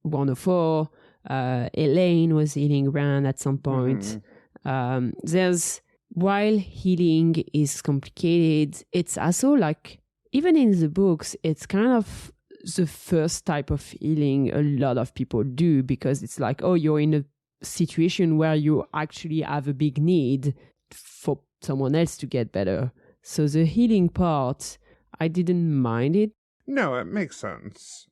104. Elaine was healing Rand at some point. While healing is complicated, it's also like, even in the books, it's kind of the first type of healing a lot of people do, because it's like, oh, you're in a situation where you actually have a big need for someone else to get better. So the healing part, I didn't mind it. No, it makes sense.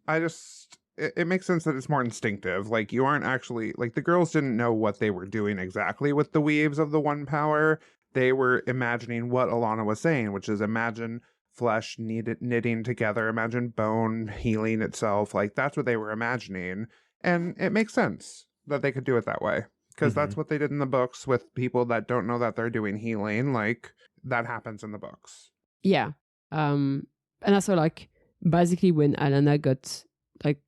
It makes sense that it's more instinctive. Like, you aren't actually, like, the girls didn't know what they were doing exactly with the weaves of the one power. They were imagining what Alana was saying, which is imagine flesh knitting together, imagine bone healing itself. Like, that's what they were imagining. And it makes sense that they could do it that way, because that's what they did in the books with people that don't know that they're doing healing. Like, that happens in the books. Yeah. And also, like, basically when Alana got like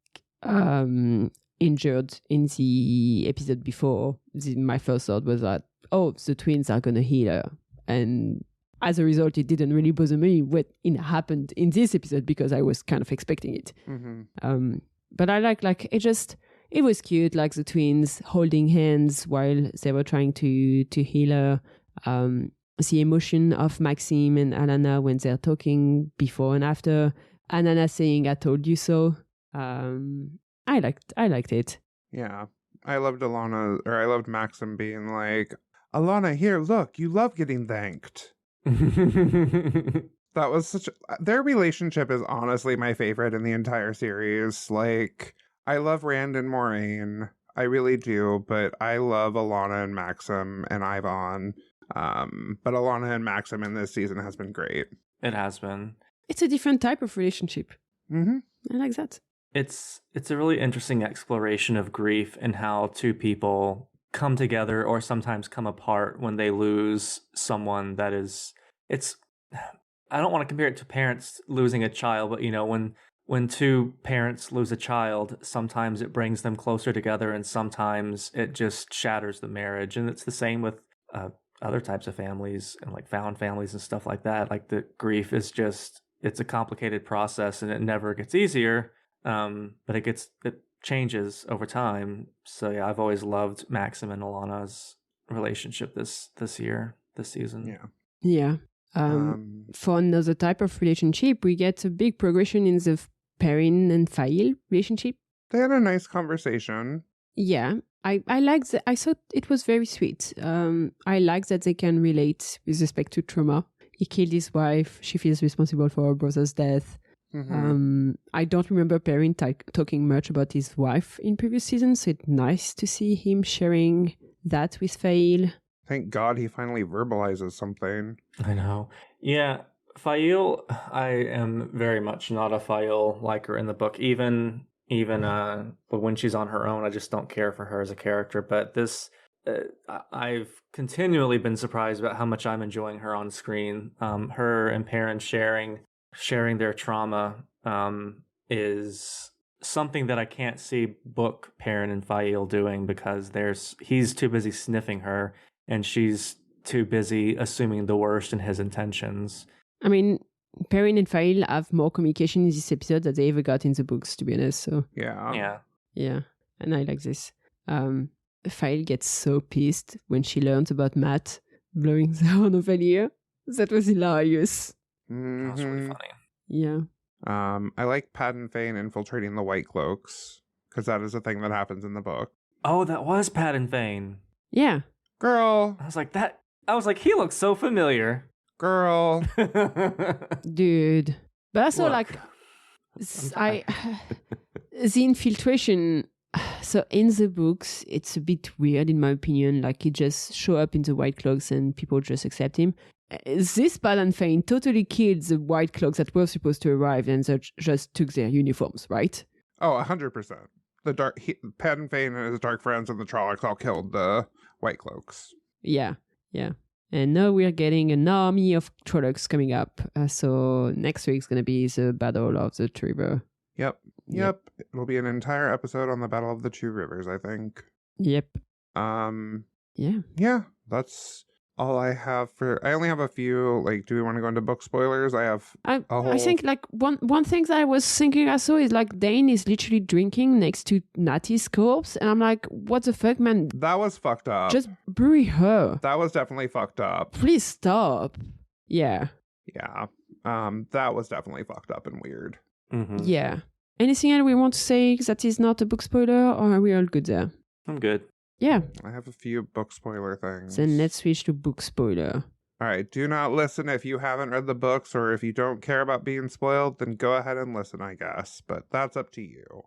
injured in the episode before, my first thought was that, oh, the twins are gonna heal her, and as a result, it didn't really bother me what happened in this episode, because I was kind of expecting it. But I like it was cute, like the twins holding hands while they were trying to heal her. The emotion of Maxime and Alana when they're talking before and after. Alana saying, "I told you so." I liked it. Yeah. I loved Maxim being like, Alana, here, look, you love getting thanked. That was their relationship is honestly my favorite in the entire series. Like, I love Rand and Moraine, I really do, but I love Alana and Maxim and Ivan. But Alana and Maxim in this season has been great. It has been. It's a different type of relationship. I like that. It's a really interesting exploration of grief and how two people come together or sometimes come apart when they lose someone that is... I don't want to compare it to parents losing a child, but, you know, when two parents lose a child, sometimes it brings them closer together and sometimes it just shatters the marriage. And it's the same with other types of families and like found families and stuff like that. Like, the grief is just, it's a complicated process and it never gets easier, but it changes over time. So yeah, I've always loved Maxim and Alana's relationship this season. Yeah. For another type of relationship, we get a big progression in the Perrin and Fail relationship. They had a nice conversation. Yeah, I like that. I thought it was very sweet. I like that they can relate with respect to trauma. He killed his wife. She feels responsible for her brother's death. I don't remember Perrin talking much about his wife in previous seasons, so it's nice to see him sharing that with Fail. Thank God he finally verbalizes something. I know. Yeah, Fail, I am very much not a Fail liker in the book. Even when she's on her own, I just don't care for her as a character. But this, I've continually been surprised about how much I'm enjoying her on screen. Her and Perrin sharing their trauma is something that I can't see book Perrin and Fail doing, because he's too busy sniffing her and she's too busy assuming the worst in his intentions. I mean, Perrin and Fail have more communication in this episode than they ever got in the books, to be honest. So Yeah. And I like this. Fail gets so pissed when she learns about Matt blowing the horn of Valir. That was hilarious. That was really funny. Yeah. I like Pat and Fane infiltrating the White Cloaks, because that is a thing that happens in the book. Oh, that was Pat and Fane. Yeah. Girl. I was like, he looks so familiar. Girl. Dude. But also, Look. like, the infiltration. So in the books, it's a bit weird, in my opinion. Like, he just show up in the White Cloaks and people just accept him. This Pat and Fane totally killed the White Cloaks that were supposed to arrive, and they just took their uniforms, right? Oh, 100%. Pat and Fane and his dark friends and the Trollocs all killed the White Cloaks. Yeah. And now we're getting an army of Trollocs coming up. So next week's going to be the Battle of the Two Rivers. Yep. It'll be an entire episode on the Battle of the Two Rivers, I think. Yep. Yeah, that's all I have I only have a few, like, do we want to go into book spoilers? I think, like, one thing that I was thinking I saw is, like, Dane is literally drinking next to Natty's corpse, and I'm like, what the fuck, man? That was fucked up. Just bury her. That was definitely fucked up. Please stop. Yeah. Yeah. That was definitely fucked up and weird. Mm-hmm. Yeah. Anything else we want to say that is not a book spoiler, or are we all good there? I'm good. Yeah. I have a few book spoiler things. Then let's switch to book spoiler. All right. Do not listen if you haven't read the books, or if you don't care about being spoiled, then go ahead and listen, I guess. But that's up to you.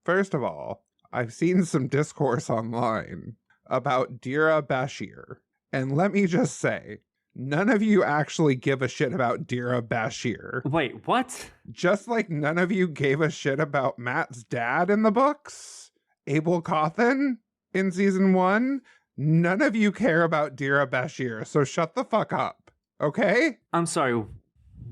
First of all, I've seen some discourse online about Dira Bashir. And let me just say, none of you actually give a shit about Dira Bashir. Wait, what? Just like none of you gave a shit about Matt's dad in the books, Abel Cawthon in season 1. None of you care about Dira Bashir, so shut the fuck up, okay? I'm sorry,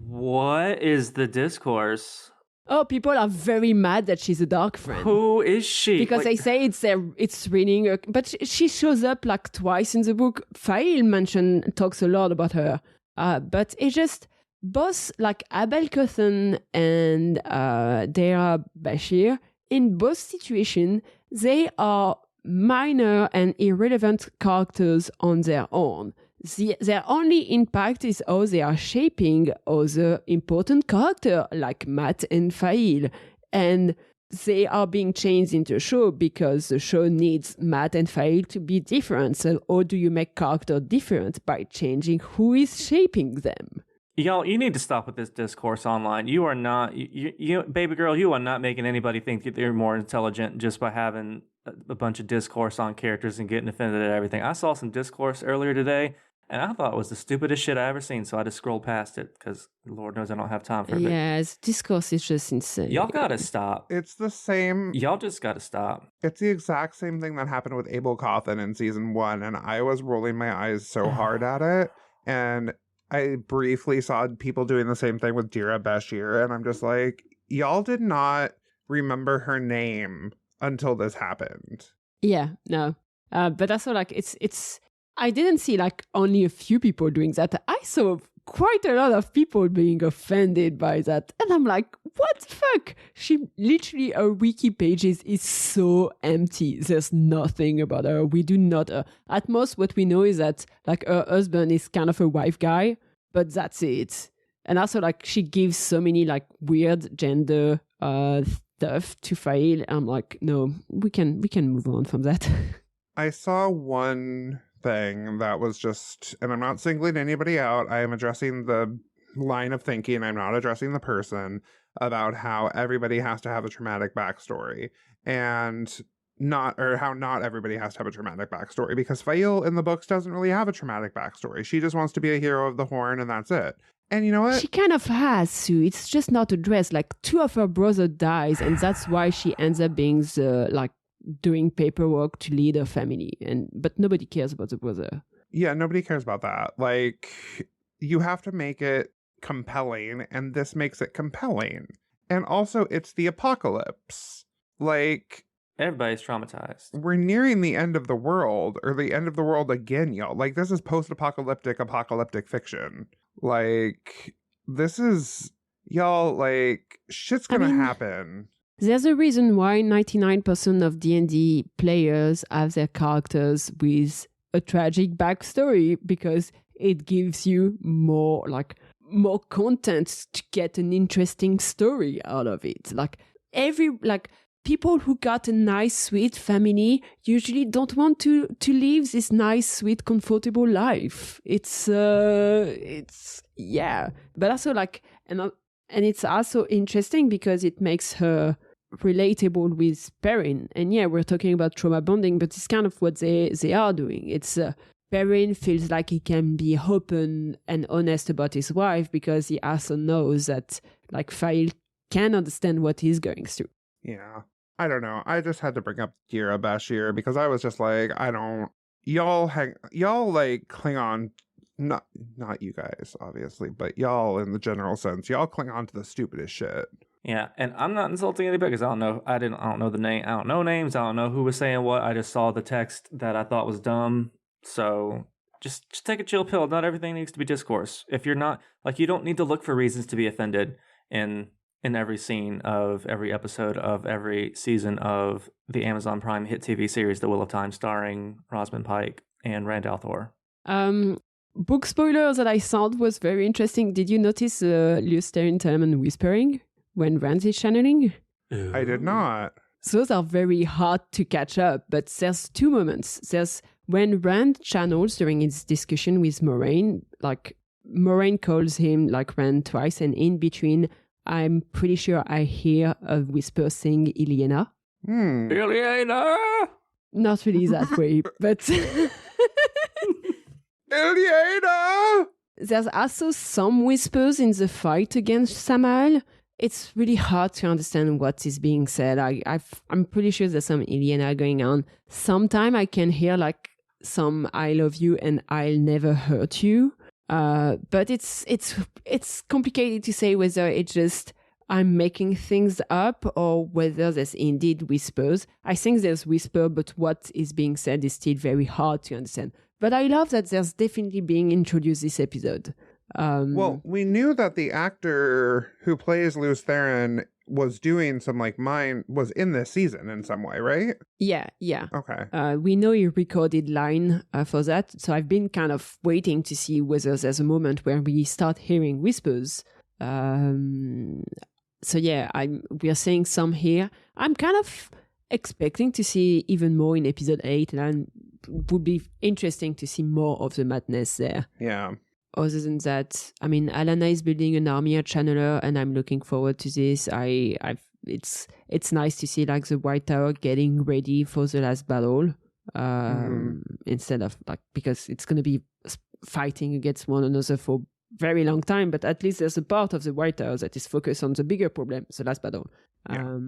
what is the discourse? Oh, people are very mad that she's a dark friend. Who is she? Because they say it's reading her, but she shows up like twice in the book. Fail talks a lot about her, but it's just both like Abel Cawthon and Dira Bashir. In both situations, they are minor and irrelevant characters on their own. Their only impact is how they are shaping other important characters like Matt and Fail. And they are being changed into a show because the show needs Matt and Fail to be different. So how do you make characters different? By changing who is shaping them. Y'all, you need to stop with this discourse online. You are not, you baby girl, you are not making anybody think that they're more intelligent just by having a bunch of discourse on characters and getting offended at everything. I saw some discourse earlier today, and I thought it was the stupidest shit I ever seen, so I just scrolled past it, because Lord knows I don't have time for it. Yes, discourse is just insane. Y'all gotta stop. It's the same. Y'all just gotta stop. It's the exact same thing that happened with Abel Cawthon in season 1, and I was rolling my eyes so hard at it, and I briefly saw people doing the same thing with Dira Bashir, and I'm just like, y'all did not remember her name until this happened. Yeah, no. But also, like, it's I didn't see, like, only a few people doing that. I saw quite a lot of people being offended by that. And I'm like, what the fuck? Literally, her wiki pages is so empty. There's nothing about her. We do not, at most, what we know is that, like, her husband is kind of a wife guy, but that's it. And also, like, she gives so many like weird gender stuff to Fail. I'm like, no, we can move on from that. I saw one thing that was just, and I'm not singling anybody out. I am addressing the line of thinking. I'm not addressing the person, about how everybody has to have a traumatic backstory, and how not everybody has to have a traumatic backstory, because Fail in the books doesn't really have a traumatic backstory. She just wants to be a hero of the Horn, and that's it. And you know what? She kind of has, Sue. It's just not addressed. Like, 2 of her brothers dies, and that's why she ends up being doing paperwork to lead her family. But nobody cares about the brother. Yeah, nobody cares about that. Like, you have to make it compelling, and this makes it compelling. And also, it's the apocalypse. Like, everybody's traumatized. We're nearing the end of the world, or the end of the world again, y'all. Like, this is post-apocalyptic fiction. Like, this is, y'all, like, shit's gonna happen. There's a reason why 99% of D&D players have their characters with a tragic backstory, because it gives you more content to get an interesting story out of it. Like, people who got a nice, sweet family usually don't want to live this nice, sweet, comfortable life. It's yeah. But also, like, and it's also interesting because it makes her relatable with Perrin. And yeah, we're talking about trauma bonding, but it's kind of what they are doing. It's Perrin feels like he can be open and honest about his wife because he also knows that, like, Fail can understand what he's going through. Yeah. I don't know. I just had to bring up Gira Bashir because I was just like, y'all like cling on, not you guys, obviously, but y'all in the general sense, y'all cling on to the stupidest shit. Yeah, and I'm not insulting anybody because I don't know the name. I don't know names. I don't know who was saying what. I just saw the text that I thought was dumb. So just take a chill pill. Not everything needs to be discourse. If you're not, like, you don't need to look for reasons to be offended in every scene of every episode of every season of the Amazon Prime hit TV series The Wheel of Time, starring Rosamund Pike and Rand al'Thor. Book spoiler that I thought was very interesting. Did you notice Liandrin Telemann whispering when Rand is channeling? I did not. Those are very hard to catch up, but there's 2 moments. There's when Rand channels during his discussion with Moraine, like, Moraine calls him, like, Rand twice, and in between, I'm pretty sure I hear a whisper saying Ilyena. Ilyena! Not really that way, but... Ilyena! There's also some whispers in the fight against Samael. It's really hard to understand what is being said. I'm pretty sure there's some Ilyena going on. Sometime I can hear, like, some I love you and I'll never hurt you. But it's complicated to say whether it's just I'm making things up or whether there's indeed whispers. I think there's whisper, but what is being said is still very hard to understand. But I love that there's definitely being introduced this episode. Well, we knew that the actor who plays Lews Theron was doing some, like, was in this season in some way, right? Yeah. Okay. We know he recorded line for that, so I've been kind of waiting to see whether there's a moment where we start hearing whispers. So yeah, we are seeing some here. I'm kind of expecting to see even more in episode 8, and it would be interesting to see more of the madness there. Yeah. Other than that, I mean, Alana is building an army at Channeler, and I'm looking forward to this. It's nice to see, like, the White Tower getting ready for the last battle, instead of, like, because it's going to be fighting against one another for very long time, but at least there's a part of the White Tower that is focused on the bigger problem, the last battle. Yeah.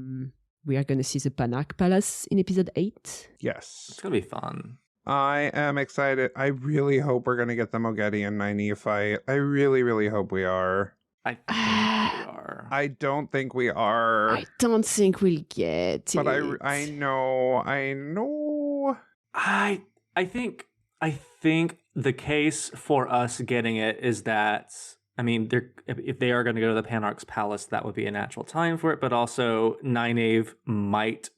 We are going to see the Panak Palace in episode 8. Yes. It's going to be fun. I am excited. I really hope we're going to get the Moghedien Nynaeve fight. I really, really hope we are. I think we are. I don't think we are. I don't think we'll get but it. I know. I think the case for us getting it is that, I mean, if they are going to go to the Panarch's palace, that would be a natural time for it. But also, Nynaeve might,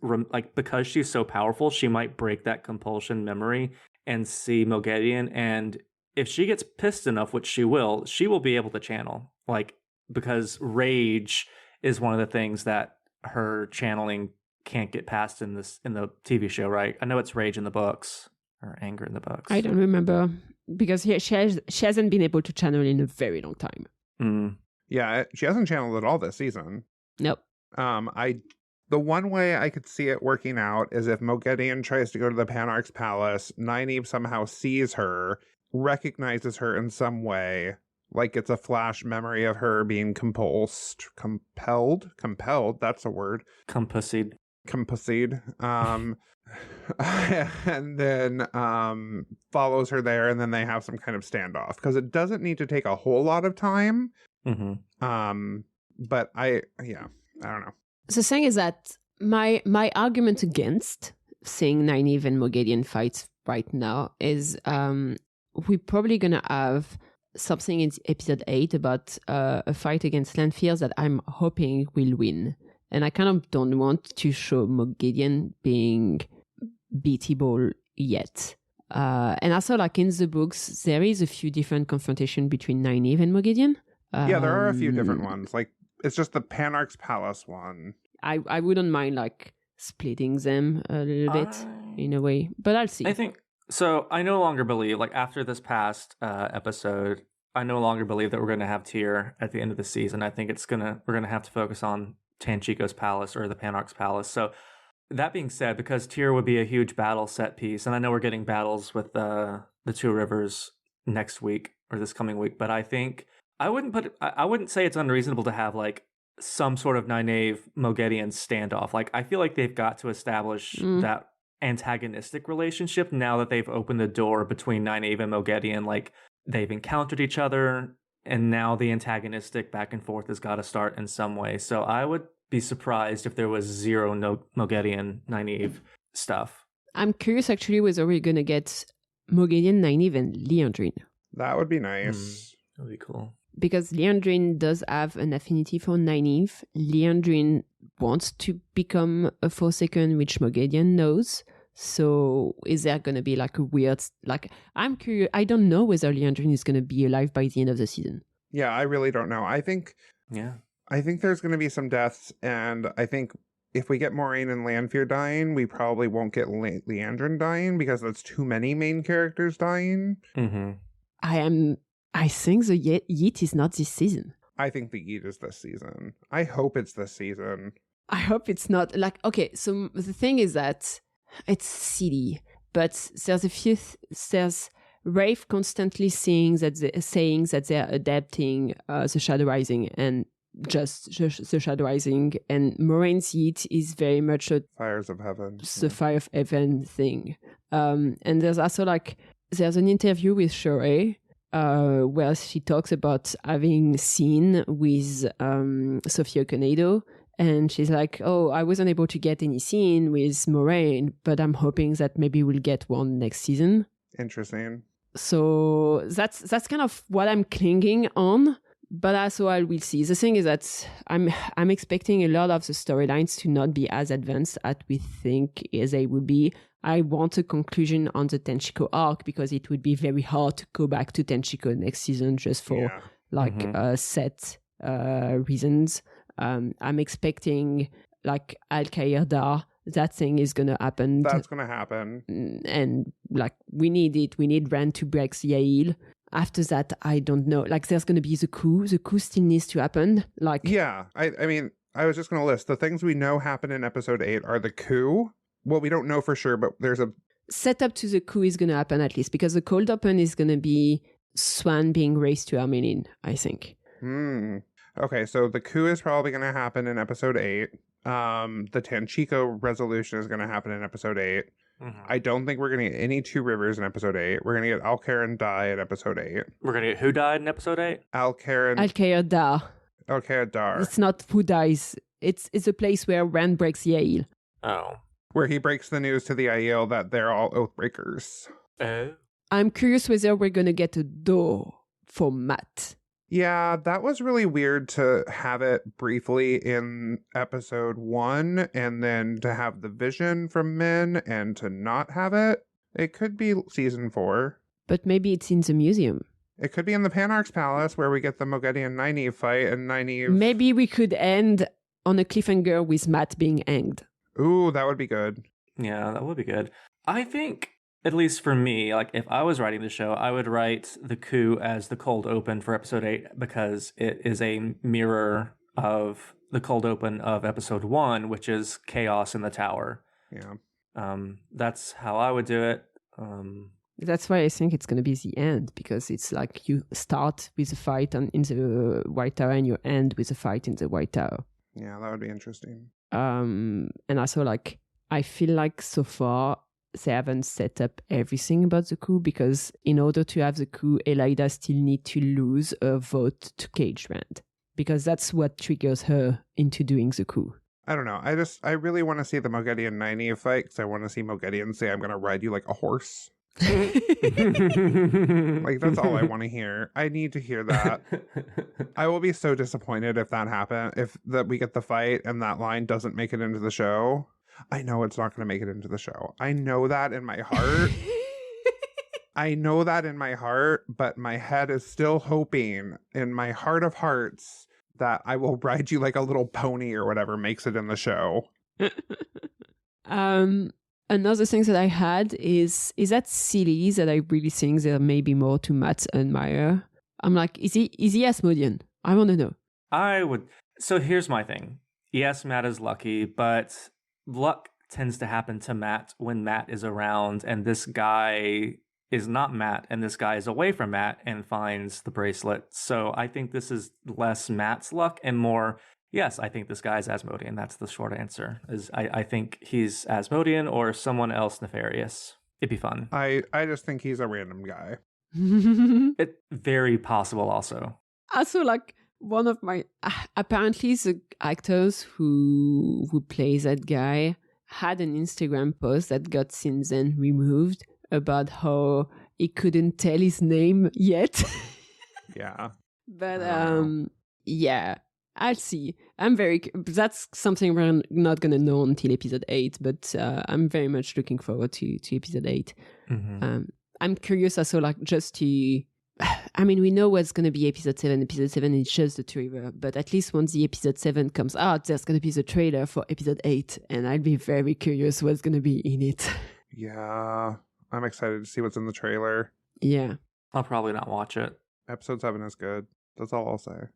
because she's so powerful, she might break that compulsion memory and see Moghedien. And if she gets pissed enough, which she will be able to channel. like, because rage is one of the things that her channeling can't get past in the TV show, right? I know it's rage in the books or anger in the books. I don't remember because she hasn't been able to channel in a very long time. Mm. Yeah, she hasn't channeled at all this season. Nope. The one way I could see it working out is if Moghedien tries to go to the Panarch's palace, Nynaeve somehow sees her, recognizes her in some way, like it's a flash memory of her being compelled, that's a word. Compulsied. And then follows her there, and then they have some kind of standoff, because it doesn't need to take a whole lot of time. Mm-hmm. But I don't know. The thing is that my argument against seeing Nynaeve and Moghedien fight right now is we're probably gonna have something in episode 8 about a fight against Lanfears that I'm hoping will win. And I kind of don't want to show Moghedien being beatable yet. And also, like in the books, there is a few different confrontations between Nynaeve and Moghedien. Yeah, there are a few different ones. Like, it's just the Panarch's Palace one. I wouldn't mind, like, splitting them a little bit in a way. But I'll see. I think... So, I no longer believe, like, after this past episode, I no longer believe that we're going to have Tyr at the end of the season. I think we're going to have to focus on Tanchico's palace or the Panarch's palace. So, that being said, because Tyr would be a huge battle set piece, and I know we're getting battles with the Two Rivers next week or this coming week, but I think I wouldn't say it's unreasonable to have like some sort of Nynaeve Moghedien standoff. Like, I feel like they've got to establish that antagonistic relationship now that they've opened the door between Nynaeve and Moghedien. Like, they've encountered each other, and now the antagonistic back and forth has got to start in some way. So I would be surprised if there was zero Moghedien Nynaeve stuff. I'm curious actually whether we're gonna get Moghedien, Nynaeve, and Liandrin. That would be nice. That would be cool. Because Liandrin does have an affinity for Nynaeve. Liandrin wants to become a Forsaken, which Moghedien knows. So is there going to be like a weird... Like, I'm curious. I don't know whether Liandrin is going to be alive by the end of the season. Yeah, I really don't know. I think there's going to be some deaths, and I think if we get Moraine and Lanfear dying, we probably won't get Liandrin dying, because that's too many main characters dying. Mm-hmm. I think the Yeet is not this season. I think the Yeet is this season. I hope it's this season. I hope it's not. Like, okay, so the thing is that it's silly, but there's Rafe constantly saying that they're adapting the Shadow Rising and just the Shadow Rising, and Moraine's Yeet is very much a Fires of Heaven. The Fire of Heaven thing. And there's also there's an interview with Sheree where she talks about having seen with Sophia Okonedo, and she's like, oh, I wasn't able to get any scene with Moraine, but I'm hoping that maybe we'll get one next season. Interesting. So that's kind of what I'm clinging on, but also I will see. The thing is that I'm expecting a lot of the storylines to not be as advanced as we think as they would be. I want a conclusion on the Tanchico arc, because it would be very hard to go back to Tanchico next season just for set reasons. I'm expecting like Al-Qaeda, that thing is going to happen. That's going to happen. And like we need it. We need Rand to break Yael. After that, I don't know. Like there's going to be the coup. The coup still needs to happen. Like, yeah, I mean, I was just going to list the things we know happen in episode 8 are the coup. Well, we don't know for sure, but there's a setup to the coup is going to happen at least, because the cold open is going to be Swan being raised to Armelin, I think. Okay, so the coup is probably going to happen in episode 8. The Tanchico resolution is going to happen in episode 8. Mm-hmm. I don't think we're going to get any Two Rivers in episode 8. We're going to get Alcaran die in episode 8. We're going to get who died in episode 8? Alcaida. Alcaidar. It's not who dies. It's a place where Rand breaks Yael. Oh. Where he breaks the news to the Aiel that they're all Oathbreakers. Oh. I'm curious whether we're going to get a door for Matt. Yeah, that was really weird to have it briefly in episode 1, and then to have the vision from Min and to not have it. It could be season 4. But maybe it's in the museum. It could be in the Panarch's Palace where we get the Moghedien Nynaeve fight and Nynaeve... Maybe we could end on a cliffhanger with Matt being hanged. Ooh, that would be good. Yeah, that would be good. I think, at least for me, like if I was writing the show, I would write the coup as the cold open for episode 8 because it is a mirror of the cold open of episode 1, which is chaos in the tower. Yeah. That's how I would do it. That's why I think it's going to be the end, because it's like you start with a fight in the White Tower and you end with a fight in the White Tower. Yeah, that would be interesting. And also, like, I feel like so far they haven't set up everything about the coup, because in order to have the coup, Elida still need to lose a vote to Cage Rand, because that's what triggers her into doing the coup. I don't know. I really want to see the Moghedien Nynaeve fight because I want to see Moghedien say, "I'm going to ride you like a horse." Like, that's all I want to hear. I need to hear that. I will be so disappointed if that happens, if that we get the fight and that line doesn't make it into the show. I know it's not going to make it into the show. I know that in my heart. I know that in my heart, but my head is still hoping in my heart of hearts that I will ride you like a little pony or whatever makes it in the show. Another thing that I had is that silly that I really think there may be more to Matt's admire. I'm like, is he Asmodean? I want to know. I would. So here's my thing. Yes, Matt is lucky, but luck tends to happen to Matt when Matt is around, and this guy is not Matt, and this guy is away from Matt and finds the bracelet. So I think this is less Matt's luck and more, yes, I think this guy's Asmodean. That's the short answer. I think he's Asmodean or someone else nefarious. It'd be fun. I just think he's a random guy. It's very possible also. Also, like, one of my... apparently, the actors who play that guy had an Instagram post that got since then removed about how he couldn't tell his name yet. Yeah. But, yeah, I'll see. That's something we're not going to know until episode 8, but I'm very much looking forward to episode 8. Mm-hmm. I'm curious also, like, just to... I mean, we know what's going to be episode 7. Episode 7 is just the trailer, but at least once the episode 7 comes out, there's going to be the trailer for episode 8, and I'll be very curious what's going to be in it. Yeah, I'm excited to see what's in the trailer. Yeah. I'll probably not watch it. Episode 7 is good. That's all I'll say.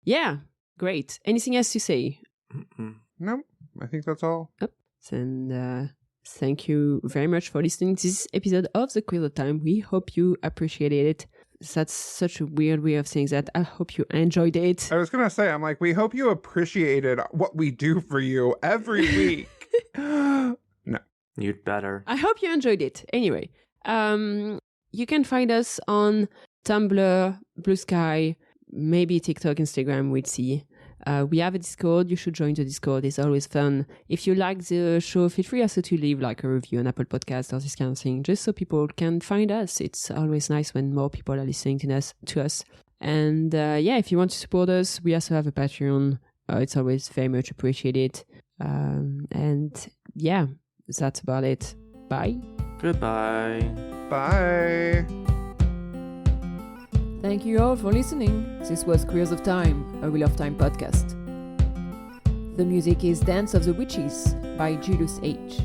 Yeah, great. Anything else to say? Nope, I think that's all. And thank you very much for listening to this episode of The Quiz of Time. We hope you appreciated it. That's such a weird way of saying that. I hope you enjoyed it. I was going to say, I'm like, we hope you appreciated what we do for you every week. No. You'd better. I hope you enjoyed it. Anyway, you can find us on Tumblr, Blue Sky, maybe TikTok, Instagram, we'll see. We have a Discord. You should join the Discord. It's always fun. If you like the show, feel free also to leave like a review on Apple Podcasts or this kind of thing, just so people can find us. It's always nice when more people are listening to us. And yeah, if you want to support us, we also have a Patreon. It's always very much appreciated. And yeah, that's about it. Bye. Goodbye. Bye. Thank you all for listening. This was Queers of Time, a Wheel of Time podcast. The music is Dance of the Witches by Julius H.